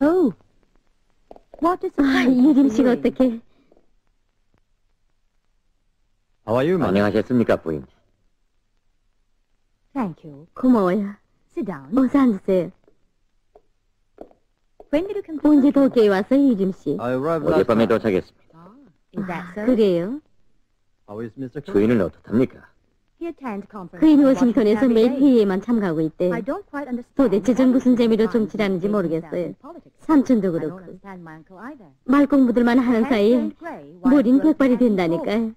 [SPEAKER 1] Oh. What is
[SPEAKER 7] 아, 유림 씨가 어떻게?
[SPEAKER 4] 안녕하셨습니까, 부인?
[SPEAKER 1] Thank you.
[SPEAKER 7] 고마워요.
[SPEAKER 1] Sit down.
[SPEAKER 7] 어서 앉으세요.
[SPEAKER 1] When did you come to
[SPEAKER 7] 언제
[SPEAKER 1] Tokyo?
[SPEAKER 7] 도쿄에 왔어요, 유림 씨?
[SPEAKER 4] 어젯밤에 도착했습니다.
[SPEAKER 1] Is that so?
[SPEAKER 7] 그래요?
[SPEAKER 4] 주인은 어떻답니까?
[SPEAKER 1] He attends conferences
[SPEAKER 7] 그인
[SPEAKER 1] in
[SPEAKER 7] 워싱턴에서
[SPEAKER 1] Washington
[SPEAKER 7] 매일
[SPEAKER 1] every day.
[SPEAKER 7] 회의에만 참가하고 있대.
[SPEAKER 1] I don't quite understand
[SPEAKER 7] 도대체 전 무슨 재미로
[SPEAKER 1] why he
[SPEAKER 7] 정치라는지
[SPEAKER 1] finds
[SPEAKER 7] 모르겠어요.
[SPEAKER 1] himself in politics.
[SPEAKER 7] 삼촌도
[SPEAKER 1] I don't
[SPEAKER 7] 그렇고.
[SPEAKER 1] understand my uncle either.
[SPEAKER 7] 말 공부들만 하는 사이에 머린 백발이 된다니까요.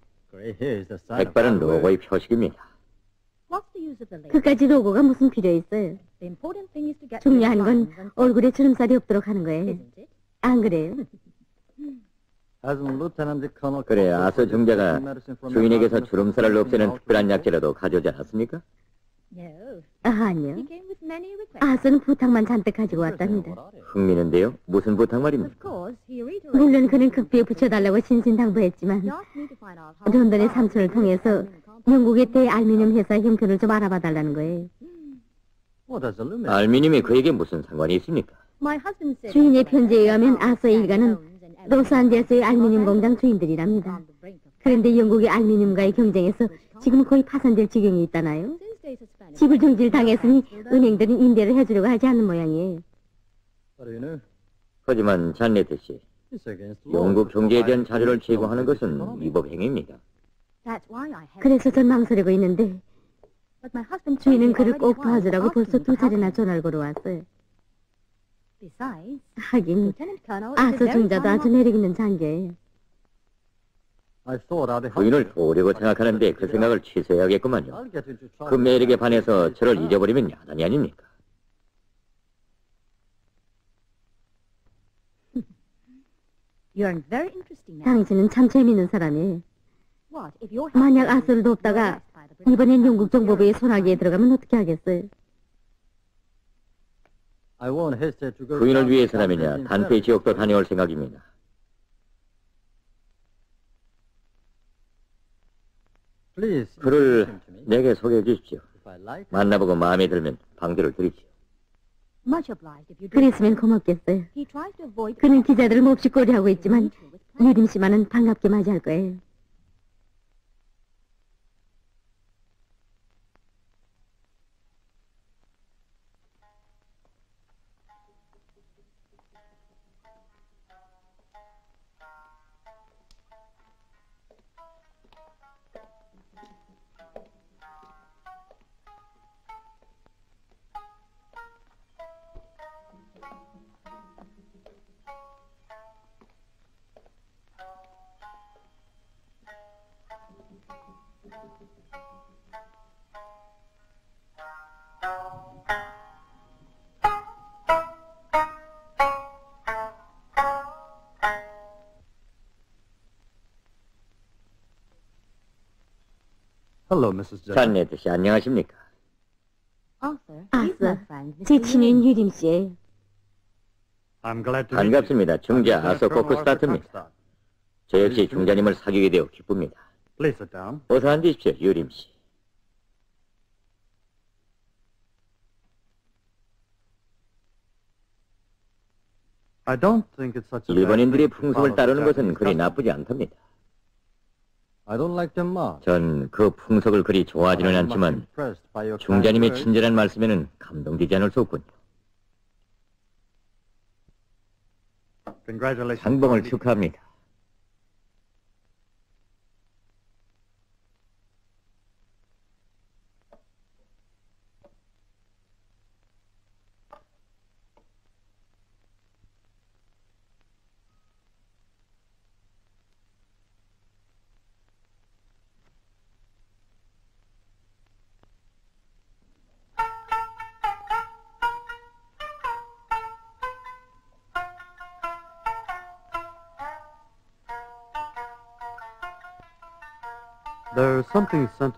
[SPEAKER 4] 백발은 로고의 표식입니다.
[SPEAKER 1] What's the use of the label?
[SPEAKER 7] 그까지 로고가 무슨 필요 있어요?
[SPEAKER 1] The important thing is to get
[SPEAKER 7] 중요한
[SPEAKER 1] the
[SPEAKER 7] 건
[SPEAKER 1] lines and
[SPEAKER 7] 얼굴에 주름살이 없도록 하는 거예요.
[SPEAKER 1] isn't it?
[SPEAKER 7] 안 그래요?
[SPEAKER 4] 그래, 아서 중자가 주인에게서 주름살을 없애는 특별한 약재라도 가져오지 않았습니까?
[SPEAKER 1] No.
[SPEAKER 7] 아니요.
[SPEAKER 1] He came with many requests.
[SPEAKER 7] 아서는 부탁만 잔뜩 가지고 왔답니다.
[SPEAKER 4] 흥미는데요? 무슨 부탁
[SPEAKER 1] Of
[SPEAKER 4] 말입니까?
[SPEAKER 1] course, he reiterated.
[SPEAKER 7] 물론 그는 극비에 붙여달라고 신신당부했지만
[SPEAKER 1] He asked me to find out how
[SPEAKER 7] 런던의
[SPEAKER 1] far
[SPEAKER 7] 삼촌을
[SPEAKER 1] the
[SPEAKER 7] 통해서
[SPEAKER 1] aluminum company
[SPEAKER 7] 영국의 대알미늄 회사 형편을 좀 알아봐 달라는 거예요.
[SPEAKER 4] 알미늄이 그에게 무슨 상관이 있습니까?
[SPEAKER 1] My husband said
[SPEAKER 7] 주인의
[SPEAKER 1] that
[SPEAKER 7] 편지에 의하면
[SPEAKER 1] Alabama
[SPEAKER 7] 아서의 일가는
[SPEAKER 1] owns an aluminium
[SPEAKER 7] 로스안젤스의 알미늄
[SPEAKER 1] company
[SPEAKER 7] 공장 주인들이랍니다.
[SPEAKER 1] on the brink of
[SPEAKER 7] 그런데 영국의 알미늄과의 경쟁에서 지금 거의 파산될 지경이 있다나요?
[SPEAKER 1] Since days of Spanish
[SPEAKER 7] 지불 정지를 당했으니 은행들은 임대를 해주려고 하지 않는 모양이에요.
[SPEAKER 4] 하지만 잔네트 씨, 영국 경제에 대한 자료를 제공하는 것은 위법 행위입니다.
[SPEAKER 1] That's why I have.
[SPEAKER 7] 그래서 전 망설이고 있는데
[SPEAKER 1] But my husband told
[SPEAKER 7] 주인은
[SPEAKER 1] me
[SPEAKER 7] 그를
[SPEAKER 1] already
[SPEAKER 7] 꼭
[SPEAKER 1] twice
[SPEAKER 7] 도와주라고
[SPEAKER 1] asking
[SPEAKER 7] 벌써
[SPEAKER 1] me
[SPEAKER 7] 두
[SPEAKER 1] to help
[SPEAKER 7] 차례나
[SPEAKER 1] him.
[SPEAKER 7] 전화를 걸어왔어요.
[SPEAKER 1] Besides,
[SPEAKER 7] 하긴
[SPEAKER 1] Lieutenant Colonel is a
[SPEAKER 7] 아서
[SPEAKER 1] very
[SPEAKER 7] 중자도
[SPEAKER 1] fine
[SPEAKER 7] 아주 매력 있는 장교예요.
[SPEAKER 4] 부인을 도우려고 생각하는데 그 생각을 취소해야겠구만요. 그 매력에 반해서 저를 잊어버리면 야단이 아닙니까?
[SPEAKER 1] You're a very interesting man.
[SPEAKER 7] 당신은 참 재미있는 사람이에요.
[SPEAKER 1] What if your
[SPEAKER 7] 만약
[SPEAKER 1] husband
[SPEAKER 7] 아서를
[SPEAKER 1] is
[SPEAKER 7] 돕다가
[SPEAKER 1] arrested by the British
[SPEAKER 7] 이번엔
[SPEAKER 1] Crown
[SPEAKER 7] 영국 정보부의 손아귀에 들어가면 어떻게 하겠어요?
[SPEAKER 4] 부인을 위해서라면야 단테 지역도 다녀올 생각입니다. 그를 내게 소개해 주십시오. 만나보고 마음에 들면 방대를 드리지요.
[SPEAKER 1] Much obliged if you do.
[SPEAKER 7] 그랬으면 고맙겠어요.
[SPEAKER 1] He tries to avoid
[SPEAKER 7] 그는 기자들을 몹시 꼬리하고 있지만 유림 씨만은 반갑게 맞이할 거예요.
[SPEAKER 4] 잔네트 씨 안녕하십니까?
[SPEAKER 1] Arthur.
[SPEAKER 7] 아서,
[SPEAKER 1] He's my friend,
[SPEAKER 7] 제
[SPEAKER 1] Mr.
[SPEAKER 7] 친구인 유림 씨예요.
[SPEAKER 4] 반갑습니다. 중자 아서 코크스타트입니다. 저 역시 중자님을 사귀게 되어 기쁩니다. 어서 앉으십시오, 유림 씨. 일본인들의 풍습을 따르는 것은 그리 나쁘지 않답니다. 전 그 풍속을 그리 좋아하지는 않지만 중자님의 친절한 말씀에는 감동되지 않을 수 없군요. 상봉을 축하합니다.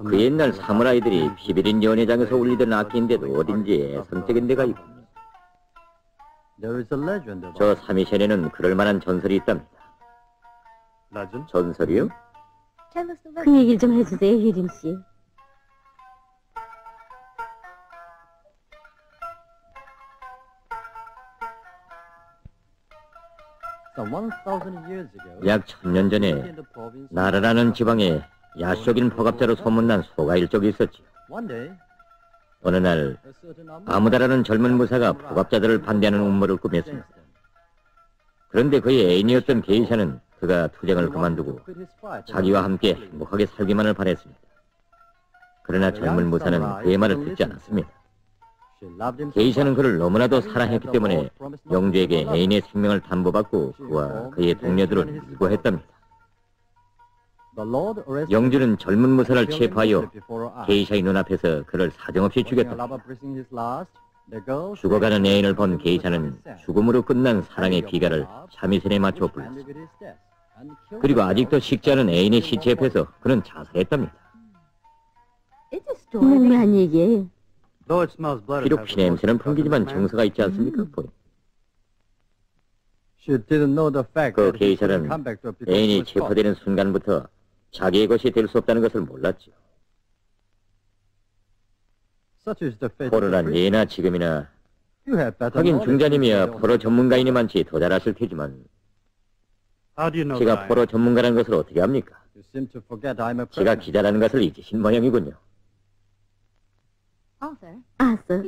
[SPEAKER 4] 그 옛날 사무라이들이 피비린 연회장에서 울리던 악기인데도 어딘지 애선적인 데가 있군요. 저 사미션에는 그럴 만한 전설이 있답니다. 전설이요?
[SPEAKER 1] Tell us the
[SPEAKER 7] 그 얘기를 좀 해주세요, 유림 씨.
[SPEAKER 4] 약 1000년 전에 나르라는 지방에 야속인 포갑자로 소문난 소가 일족이 있었지요. 어느 날 아무다라는 젊은 무사가 포갑자들을 반대하는 음모를 꾸몄습니다. 그런데 그의 애인이었던 게이샤는 그가 투쟁을 그만두고 자기와 함께 행복하게 살기만을 바랬습니다. 그러나 젊은 무사는 그의 말을 듣지 않았습니다. 게이샤는 그를 너무나도 사랑했기 때문에 영주에게 애인의 생명을 담보받고 그와 그의 동료들을 유고했답니다. 영주는 젊은 무사를 체포하여 게이샤의 눈앞에서 그를 사정없이 죽였다. 죽어가는 애인을 본 게이샤는 죽음으로 끝난 사랑의 비가를 참이슬에 맞춰 불렀습니다. 그리고 아직도 식지 않은 애인의 시체 옆에서 그는 자살했답니다.
[SPEAKER 7] 무모한 얘기예요.
[SPEAKER 4] 비록 피 냄새는 풍기지만 정서가 있지 않습니까, 부인? 그 게이샤는 애인이 체포되는 순간부터 자기의 것이 될 수 없다는 것을 몰랐죠. 포로란 예나 지금이나 하긴 중자님이야 포로 전문가이니 많지 더 잘 아실 테지만 제가 포로 전문가라는 것을 어떻게 압니까? 제가 기자라는 것을 잊으신 모양이군요.
[SPEAKER 7] 아서,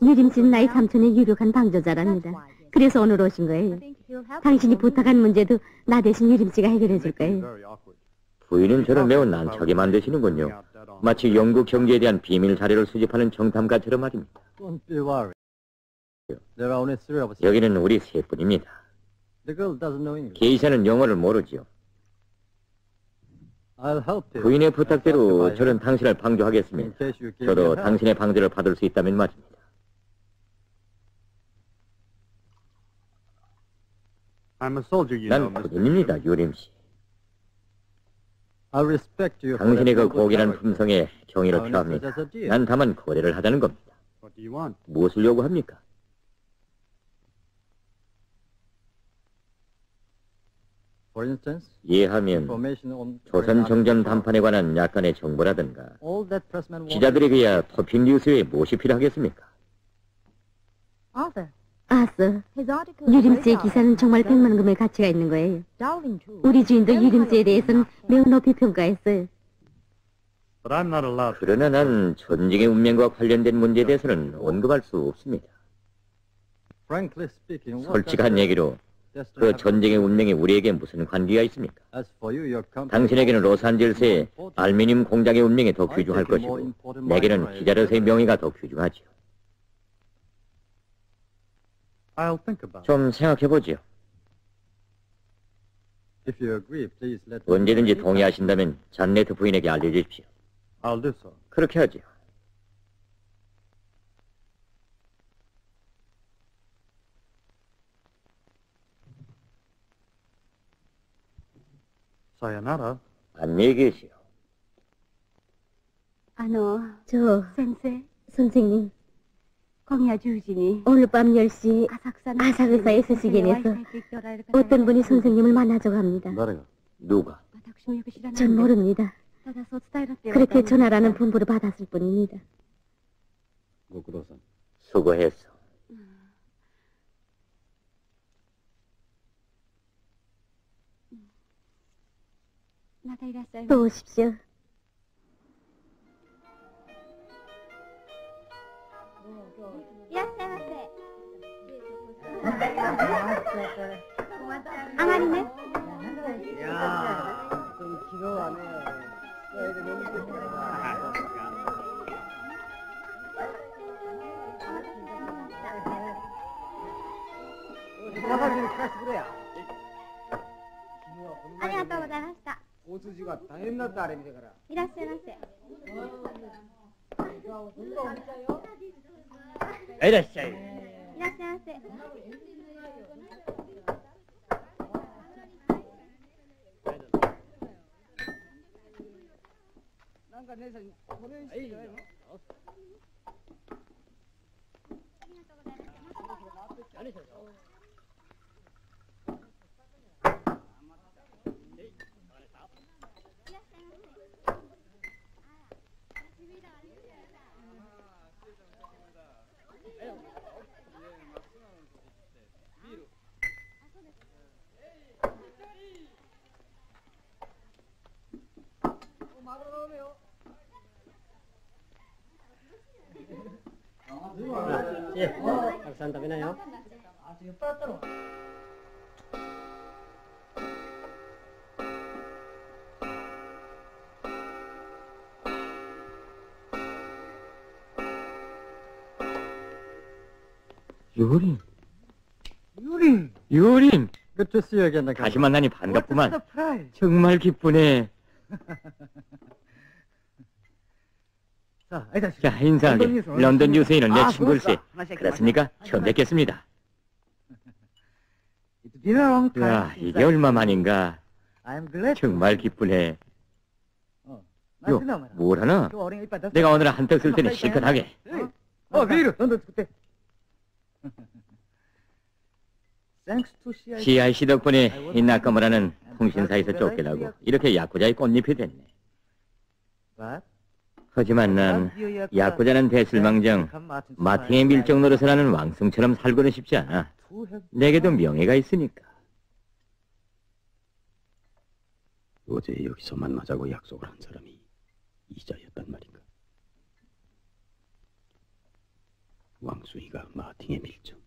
[SPEAKER 7] 유림씨는 나의 삼촌의 유력한 방조자랍니다. 그래서 오늘 오신 거예요. 당신이 부탁한 문제도 나 대신 유림씨가 해결해 줄 거예요.
[SPEAKER 4] 부인은 저를 매우 난처하게 만드시는군요. 마치 영국 경제에 대한 비밀 자료를 수집하는 정탐가처럼 말입니다. 여기는 우리 셋뿐입니다. 게이샤는 영어를 모르지요. 부인의 부탁대로 저는 당신을 방조하겠습니다. 저도 당신의 방조를 받을 수 있다면 말입니다. 난 군인입니다, 유림씨. 당신의 그 고귀한 품성에 경의를 표합니다. 난 다만 거래를 하자는 겁니다. 무엇을 요구합니까? 예하면 조선 정전 담판에 관한 약간의 정보라든가 기자들에게야 토핑 뉴스에 무엇이 필요하겠습니까?
[SPEAKER 7] 아서, 유림씨의 기사는 정말 100만 금의 가치가 있는 거예요. 우리 주인도 유림씨에 대해서는 매우 높이 평가했어요.
[SPEAKER 4] 그러나 난 전쟁의 운명과 관련된 문제에 대해서는 언급할 수 없습니다. 솔직한 얘기로 그 전쟁의 운명이 우리에게 무슨 관계가 있습니까? 당신에게는 로스앤젤스의 알루미늄 공장의 운명이 더 귀중할 것이고 내게는 기자로서의 명예가 더 귀중하지요. 좀 생각해보지요. 언제든지 동의하신다면 잔네트 부인에게 알려주십시오. 그렇게 하지요. 안녕히 계시오.
[SPEAKER 7] 선생님. 오늘 밤 10시 아사쿠사 S시계에서 어떤 분이 선생님을 만나자고 합니다.
[SPEAKER 4] 누가?
[SPEAKER 7] 전 모릅니다. 그렇게 전화라는 분부를 받았을 뿐입니다.
[SPEAKER 4] 수고했어.
[SPEAKER 7] 또 오십시오. 앙아리네?
[SPEAKER 6] 야, 좀 기로하네. 고수지가 다녔나 아닙니까?
[SPEAKER 4] 유린.
[SPEAKER 6] 유린.
[SPEAKER 4] 유린.
[SPEAKER 6] Good to see you again.
[SPEAKER 4] 다시 만나니 반갑구만.
[SPEAKER 6] What a surprise.
[SPEAKER 4] 정말 기쁘네. 자, 인사하게. 런던 뉴스에는 내 친구일세. 그렇습니까? 처음 뵙겠습니다.
[SPEAKER 6] It's been a long time.
[SPEAKER 4] 야, 이게 얼마 만인가.
[SPEAKER 6] I'm glad.
[SPEAKER 4] 정말 기쁘네. 요,
[SPEAKER 6] 뭘?
[SPEAKER 4] 뭘 하나? 내가 오늘 한턱 쓸 테니 실컷 하게.
[SPEAKER 6] 비루. 넌 그때. Thanks to CIC.
[SPEAKER 4] CIC 덕분에 이 나카무라는 통신사에서 쫓겨나고 이렇게 야쿠자의 꽃잎이 됐네.
[SPEAKER 6] But
[SPEAKER 4] 하지만 난 야쿠자는 대실망정 마팅의 밀정 노릇을 왕승처럼 살고는 싶지 않아. 내게도 명예가 있으니까.
[SPEAKER 5] 어제 여기서 만나자고 약속을 한 사람이 이자였단 말인가? 왕숭이가 마팅의 밀정.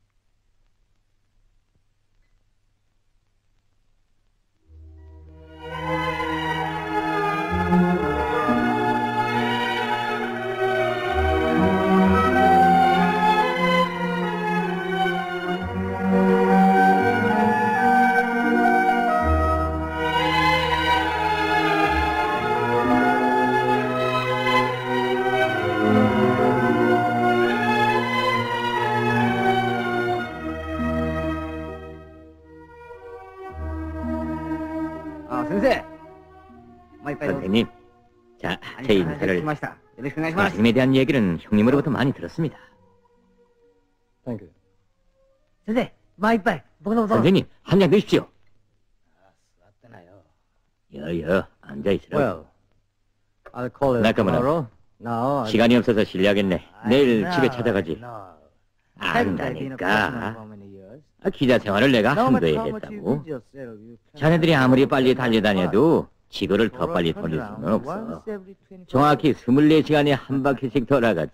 [SPEAKER 4] 선생님, 자, 제 인사를 마팅에 대한 얘기는 형님으로부터 많이 들었습니다.
[SPEAKER 6] Thank you.
[SPEAKER 4] 선생님, 한 잔 드십시오. 여여, 앉아있으라고.
[SPEAKER 6] I'll call it
[SPEAKER 4] 나카무라.
[SPEAKER 6] tomorrow. No.
[SPEAKER 4] 시간이 없어서 실례하겠네. 내일 집에 찾아가지. 안다니까. 기자 생활을 내가 한도 해야겠다고. 자네들이 아무리 빨리 달려다녀도 지구를 더 빨리 돌릴 수는 없어. 정확히 24시간에 한 바퀴씩 돌아가지.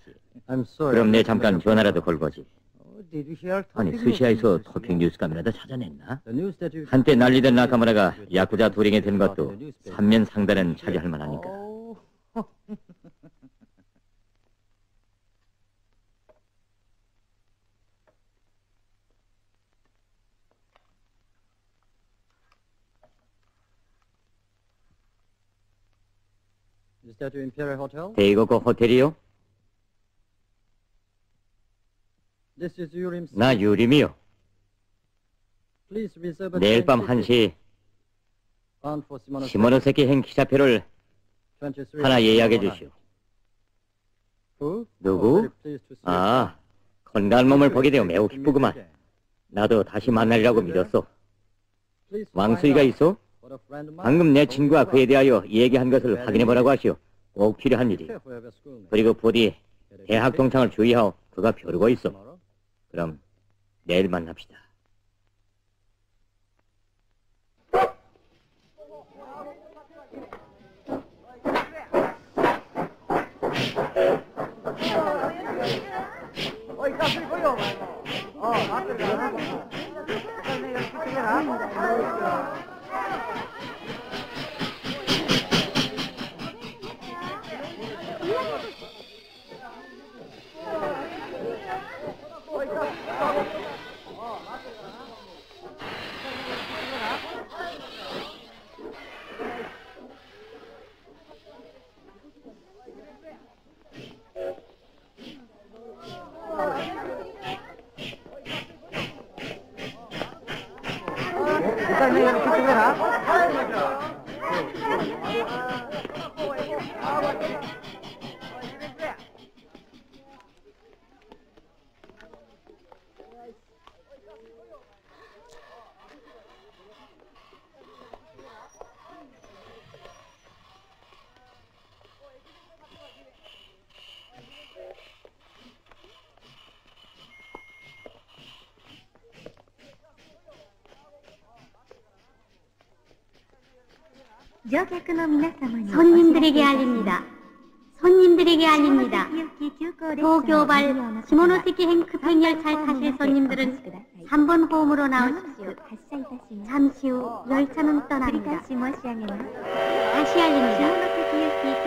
[SPEAKER 4] 그럼 내 잠깐 전화라도 걸거지. 아니, 스시아에서 토핑 뉴스감이라도 찾아냈나? 한때 난리던 나카무라가 야쿠자 도령이 된 것도 3면 상단은 차지할 만하니까. 대이고코 호텔이요? 나 유림이요. 내일 밤 1시 시모노세키 행기차표를 하나 예약해 주시오. 누구? 아, 건강한 몸을 보게 되어 매우 기쁘구만. 나도 다시 만나리라고 믿었어. 왕수이가 있어? 방금 내 친구가 그에 대하여 얘기한 것을 확인해보라고 하시오. 꼭 필요한 일이. 그리고 부디 대학 동창을 주의하오. 그가 벼르고 있어. 그럼 내일 만납시다.
[SPEAKER 7] 손님들에게 알립니다. 손님들에게 알립니다. 도쿄발 시모노세키 행크행 열차를 타실 손님들은 3번 홈으로 나오십시오. 잠시 후 열차는 떠납니다. 다시 알립니다.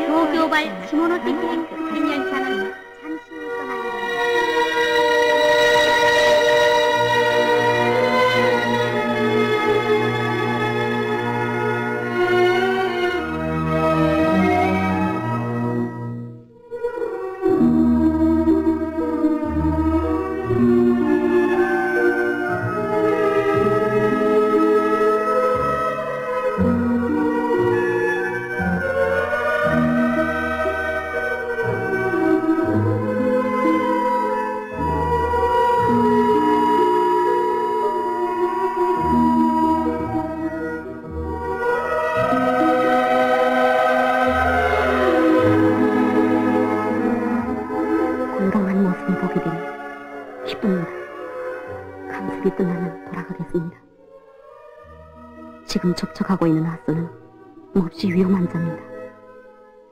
[SPEAKER 7] 도쿄발 시모노세키 행크행 열차는 잠시 후 떠납니다. 건강한 모습을 보게 되니 기쁩니다. 감습이 끝나면 돌아가겠습니다. 지금 접촉하고 있는 아소는 몹시 위험한 자입니다.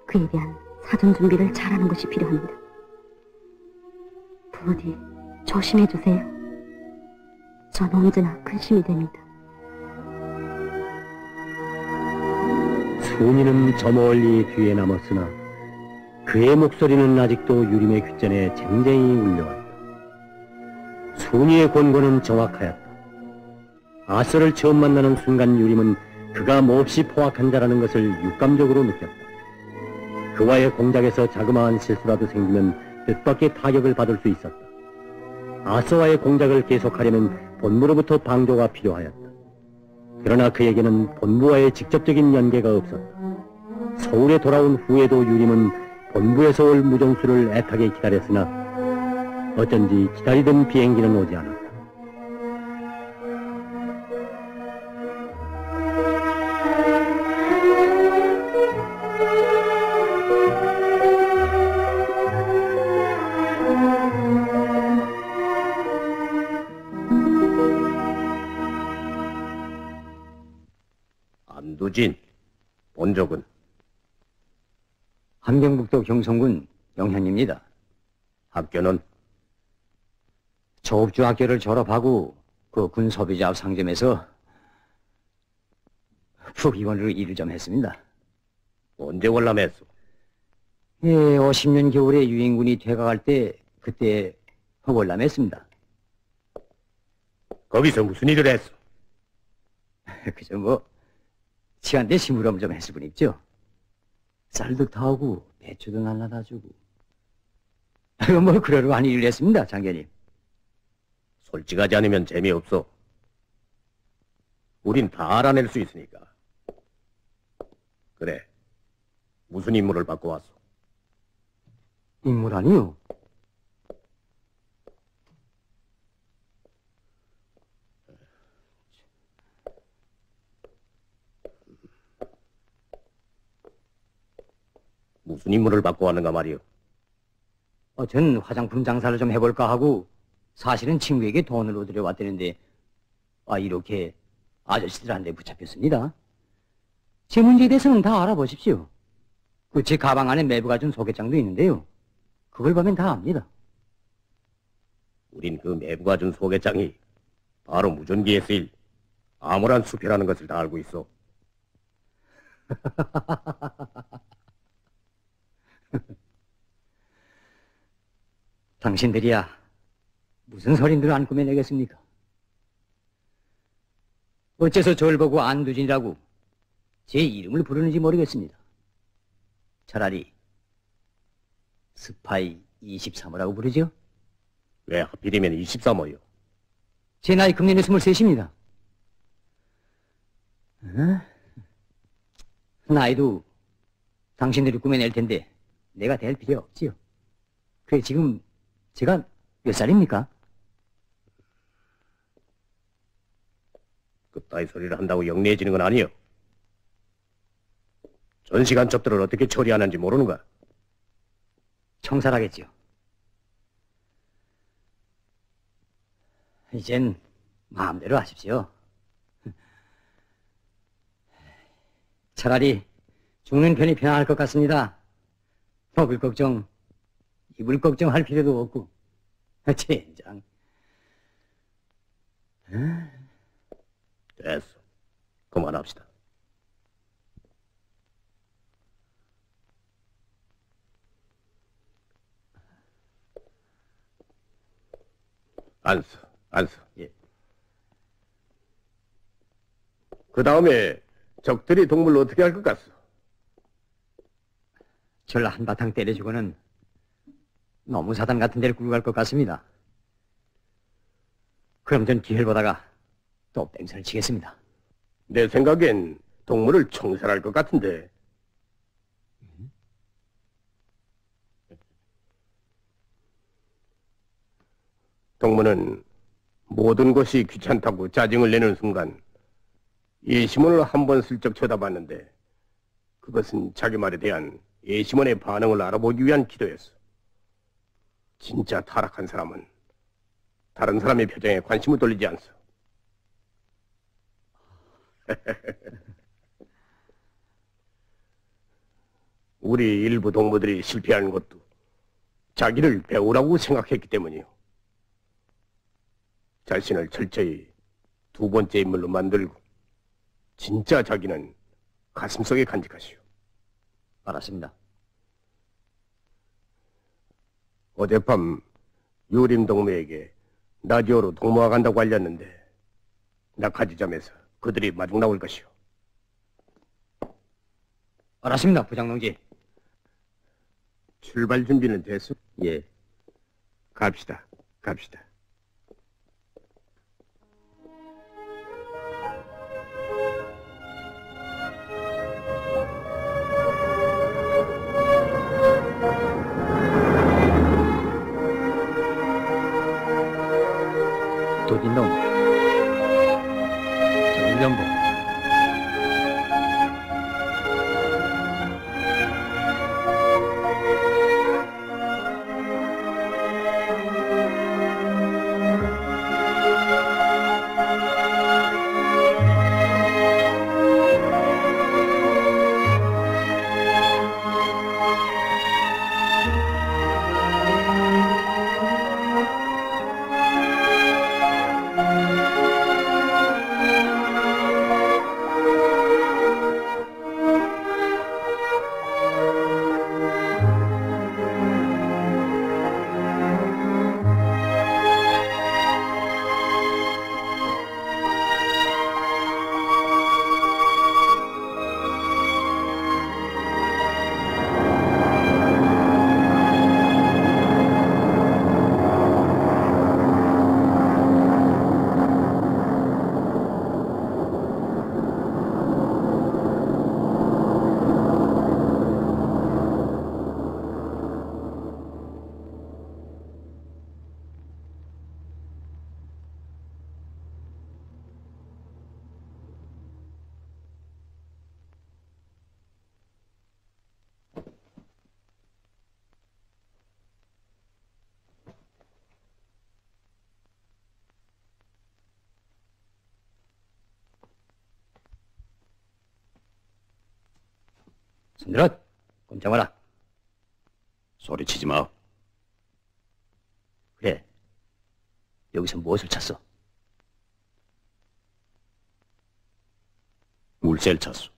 [SPEAKER 7] 그에 대한 사전 준비를 잘하는 것이 필요합니다. 부디 조심해 주세요. 전 언제나 근심이 됩니다.
[SPEAKER 2] 순이는 저 멀리 뒤에 남았으나 그의 목소리는 아직도 유림의 귓전에 쟁쟁이 울려왔다. 순이의 권고는 정확하였다. 아서를 처음 만나는 순간 유림은 그가 몹시 포악한 자라는 것을 육감적으로 느꼈다. 그와의 공작에서 자그마한 실수라도 생기면 뜻밖의 타격을 받을 수 있었다. 아서와의 공작을 계속하려면 본부로부터 방조가 필요하였다. 그러나 그에게는 본부와의 직접적인 연계가 없었다. 서울에 돌아온 후에도 유림은 본부에서 올 무전수를 애타게 기다렸으나 어쩐지 기다리던 비행기는 오지 않았다.
[SPEAKER 3] 안두진, 본적은?
[SPEAKER 4] 함경북도 경성군 영현입니다.
[SPEAKER 3] 학교는?
[SPEAKER 4] 조업중학교를 졸업하고 그 군소비자업 상점에서副위원으로 일을 좀 했습니다.
[SPEAKER 3] 언제 월남했어?
[SPEAKER 4] 예, 50년 겨울에 유인군이 퇴각할 때 그때 월남했습니다.
[SPEAKER 3] 거기서 무슨 일을 했어?
[SPEAKER 4] 그저 뭐 시간대 심부름 좀 했을 뿐이죠. 쌀도 타오고 배추도 날라다 주고 뭐 그러러 한 일을 했습니다, 장교님.
[SPEAKER 3] 솔직하지 않으면 재미없어. 우린 다 알아낼 수 있으니까. 그래, 무슨 임무를 받고 왔어?
[SPEAKER 4] 임무를 아니요.
[SPEAKER 3] 무슨 임무를 받고 왔는가 말이오?
[SPEAKER 4] 전 화장품 장사를 좀 해볼까 하고 사실은 친구에게 돈을 얻으려 왔다는데 이렇게 아저씨들한테 붙잡혔습니다. 제 문제에 대해서는 다 알아보십시오. 그 제 가방 안에 매부가 준 소개장도 있는데요. 그걸 보면 다 압니다.
[SPEAKER 3] 우린 그 매부가 준 소개장이 바로 무전기에 쓰일 암울한 수표라는 것을 다 알고 있어.
[SPEAKER 4] 당신들이야 무슨 소린들 안 꾸며내겠습니까? 어째서 저를 보고 안두진이라고 제 이름을 부르는지 모르겠습니다. 차라리 스파이 23호라고 부르죠?
[SPEAKER 3] 왜 하필이면 23호요?
[SPEAKER 4] 제 나이 금년에 23입니다. 나이도 당신들이 꾸며낼 텐데 내가 될 필요 없지요. 그래, 지금 제가 몇 살입니까?
[SPEAKER 3] 그따위 소리를 한다고 영리해지는 건 아니요. 전시간 접들을 어떻게 처리하는지 모르는가?
[SPEAKER 4] 청산하겠지요. 이젠 마음대로 하십시오.
[SPEAKER 6] 차라리 죽는 편이 편할 것 같습니다. 먹을 걱정, 입을 걱정할 필요도 없고. 젠장.
[SPEAKER 3] 됐어. 그만합시다. 안서. 예. 그 다음에 적들이 동물을 어떻게 할 것 같소?
[SPEAKER 6] 절 한바탕 때려주고는 너무 사단 같은 데를 끌고 갈 것 같습니다. 그럼 전 기회를 보다가 또 뺑소니를 치겠습니다.
[SPEAKER 3] 내 생각엔 동물을 총살할 것 같은데. 동물은 모든 것이 귀찮다고 짜증을 내는 순간 예시몬을 한번 슬쩍 쳐다봤는데 그것은 자기 말에 대한 예시몬의 반응을 알아보기 위한 기도였어. 진짜 타락한 사람은 다른 사람의 표정에 관심을 돌리지 않소. 우리 일부 동무들이 실패하는 것도 자기를 배우라고 생각했기 때문이요. 자신을 철저히 두 번째 인물로 만들고 진짜 자기는 가슴속에 간직하시오.
[SPEAKER 6] 알았습니다.
[SPEAKER 3] 어젯밤 유림 동무에게 라디오로 동무와 간다고 알렸는데 낙하지점에서 그들이 마중 나올 것이오.
[SPEAKER 6] 알았습니다, 부장농지.
[SPEAKER 3] 출발 준비는 됐소?
[SPEAKER 6] 예.
[SPEAKER 3] 갑시다.
[SPEAKER 6] 도진동, 정전부. 손들어! 꼼짝 마라.
[SPEAKER 5] 소리치지 마.
[SPEAKER 6] 그래. 여기서 무엇을 찾어?
[SPEAKER 5] 물새를 찾소.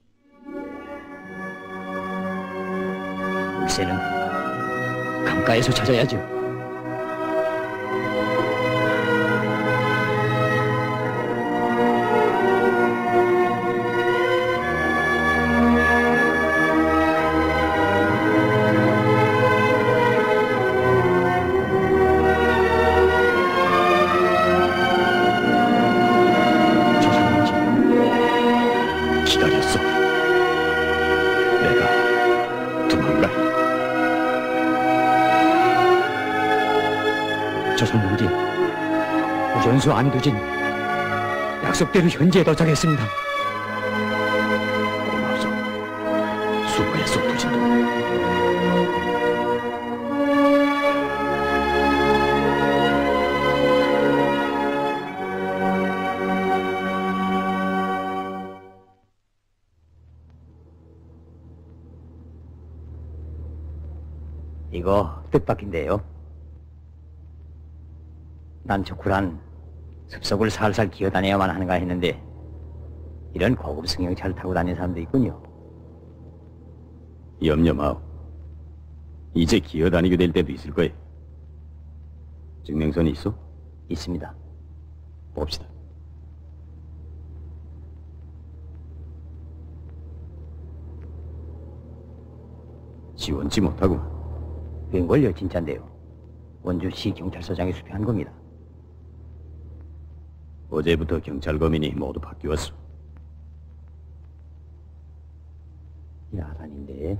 [SPEAKER 6] 물새는 강가에서 찾아야죠.
[SPEAKER 5] 기다렸어. 내가 도망갈.
[SPEAKER 6] 조선농지, 우전수 안두진, 약속대로 현지에 도착했습니다.
[SPEAKER 5] 고맙소. 수고했소, 두진도.
[SPEAKER 6] 이거 뜻밖인데요. 난 저 굴안 숲속을 살살 기어다녀야만 하는가 했는데 이런 고급 승용차를 타고 다니는 사람도 있군요.
[SPEAKER 5] 염려 마오. 이제 기어다니게 될 때도 있을 거예요. 증명선이 있어?
[SPEAKER 6] 있습니다.
[SPEAKER 5] 봅시다. 지원치 못하고.
[SPEAKER 6] 웬걸요, 진짠데요. 원주시 경찰서장이 수표한 겁니다.
[SPEAKER 5] 어제부터 경찰 검인이 모두 바뀌었어.
[SPEAKER 6] 야단인데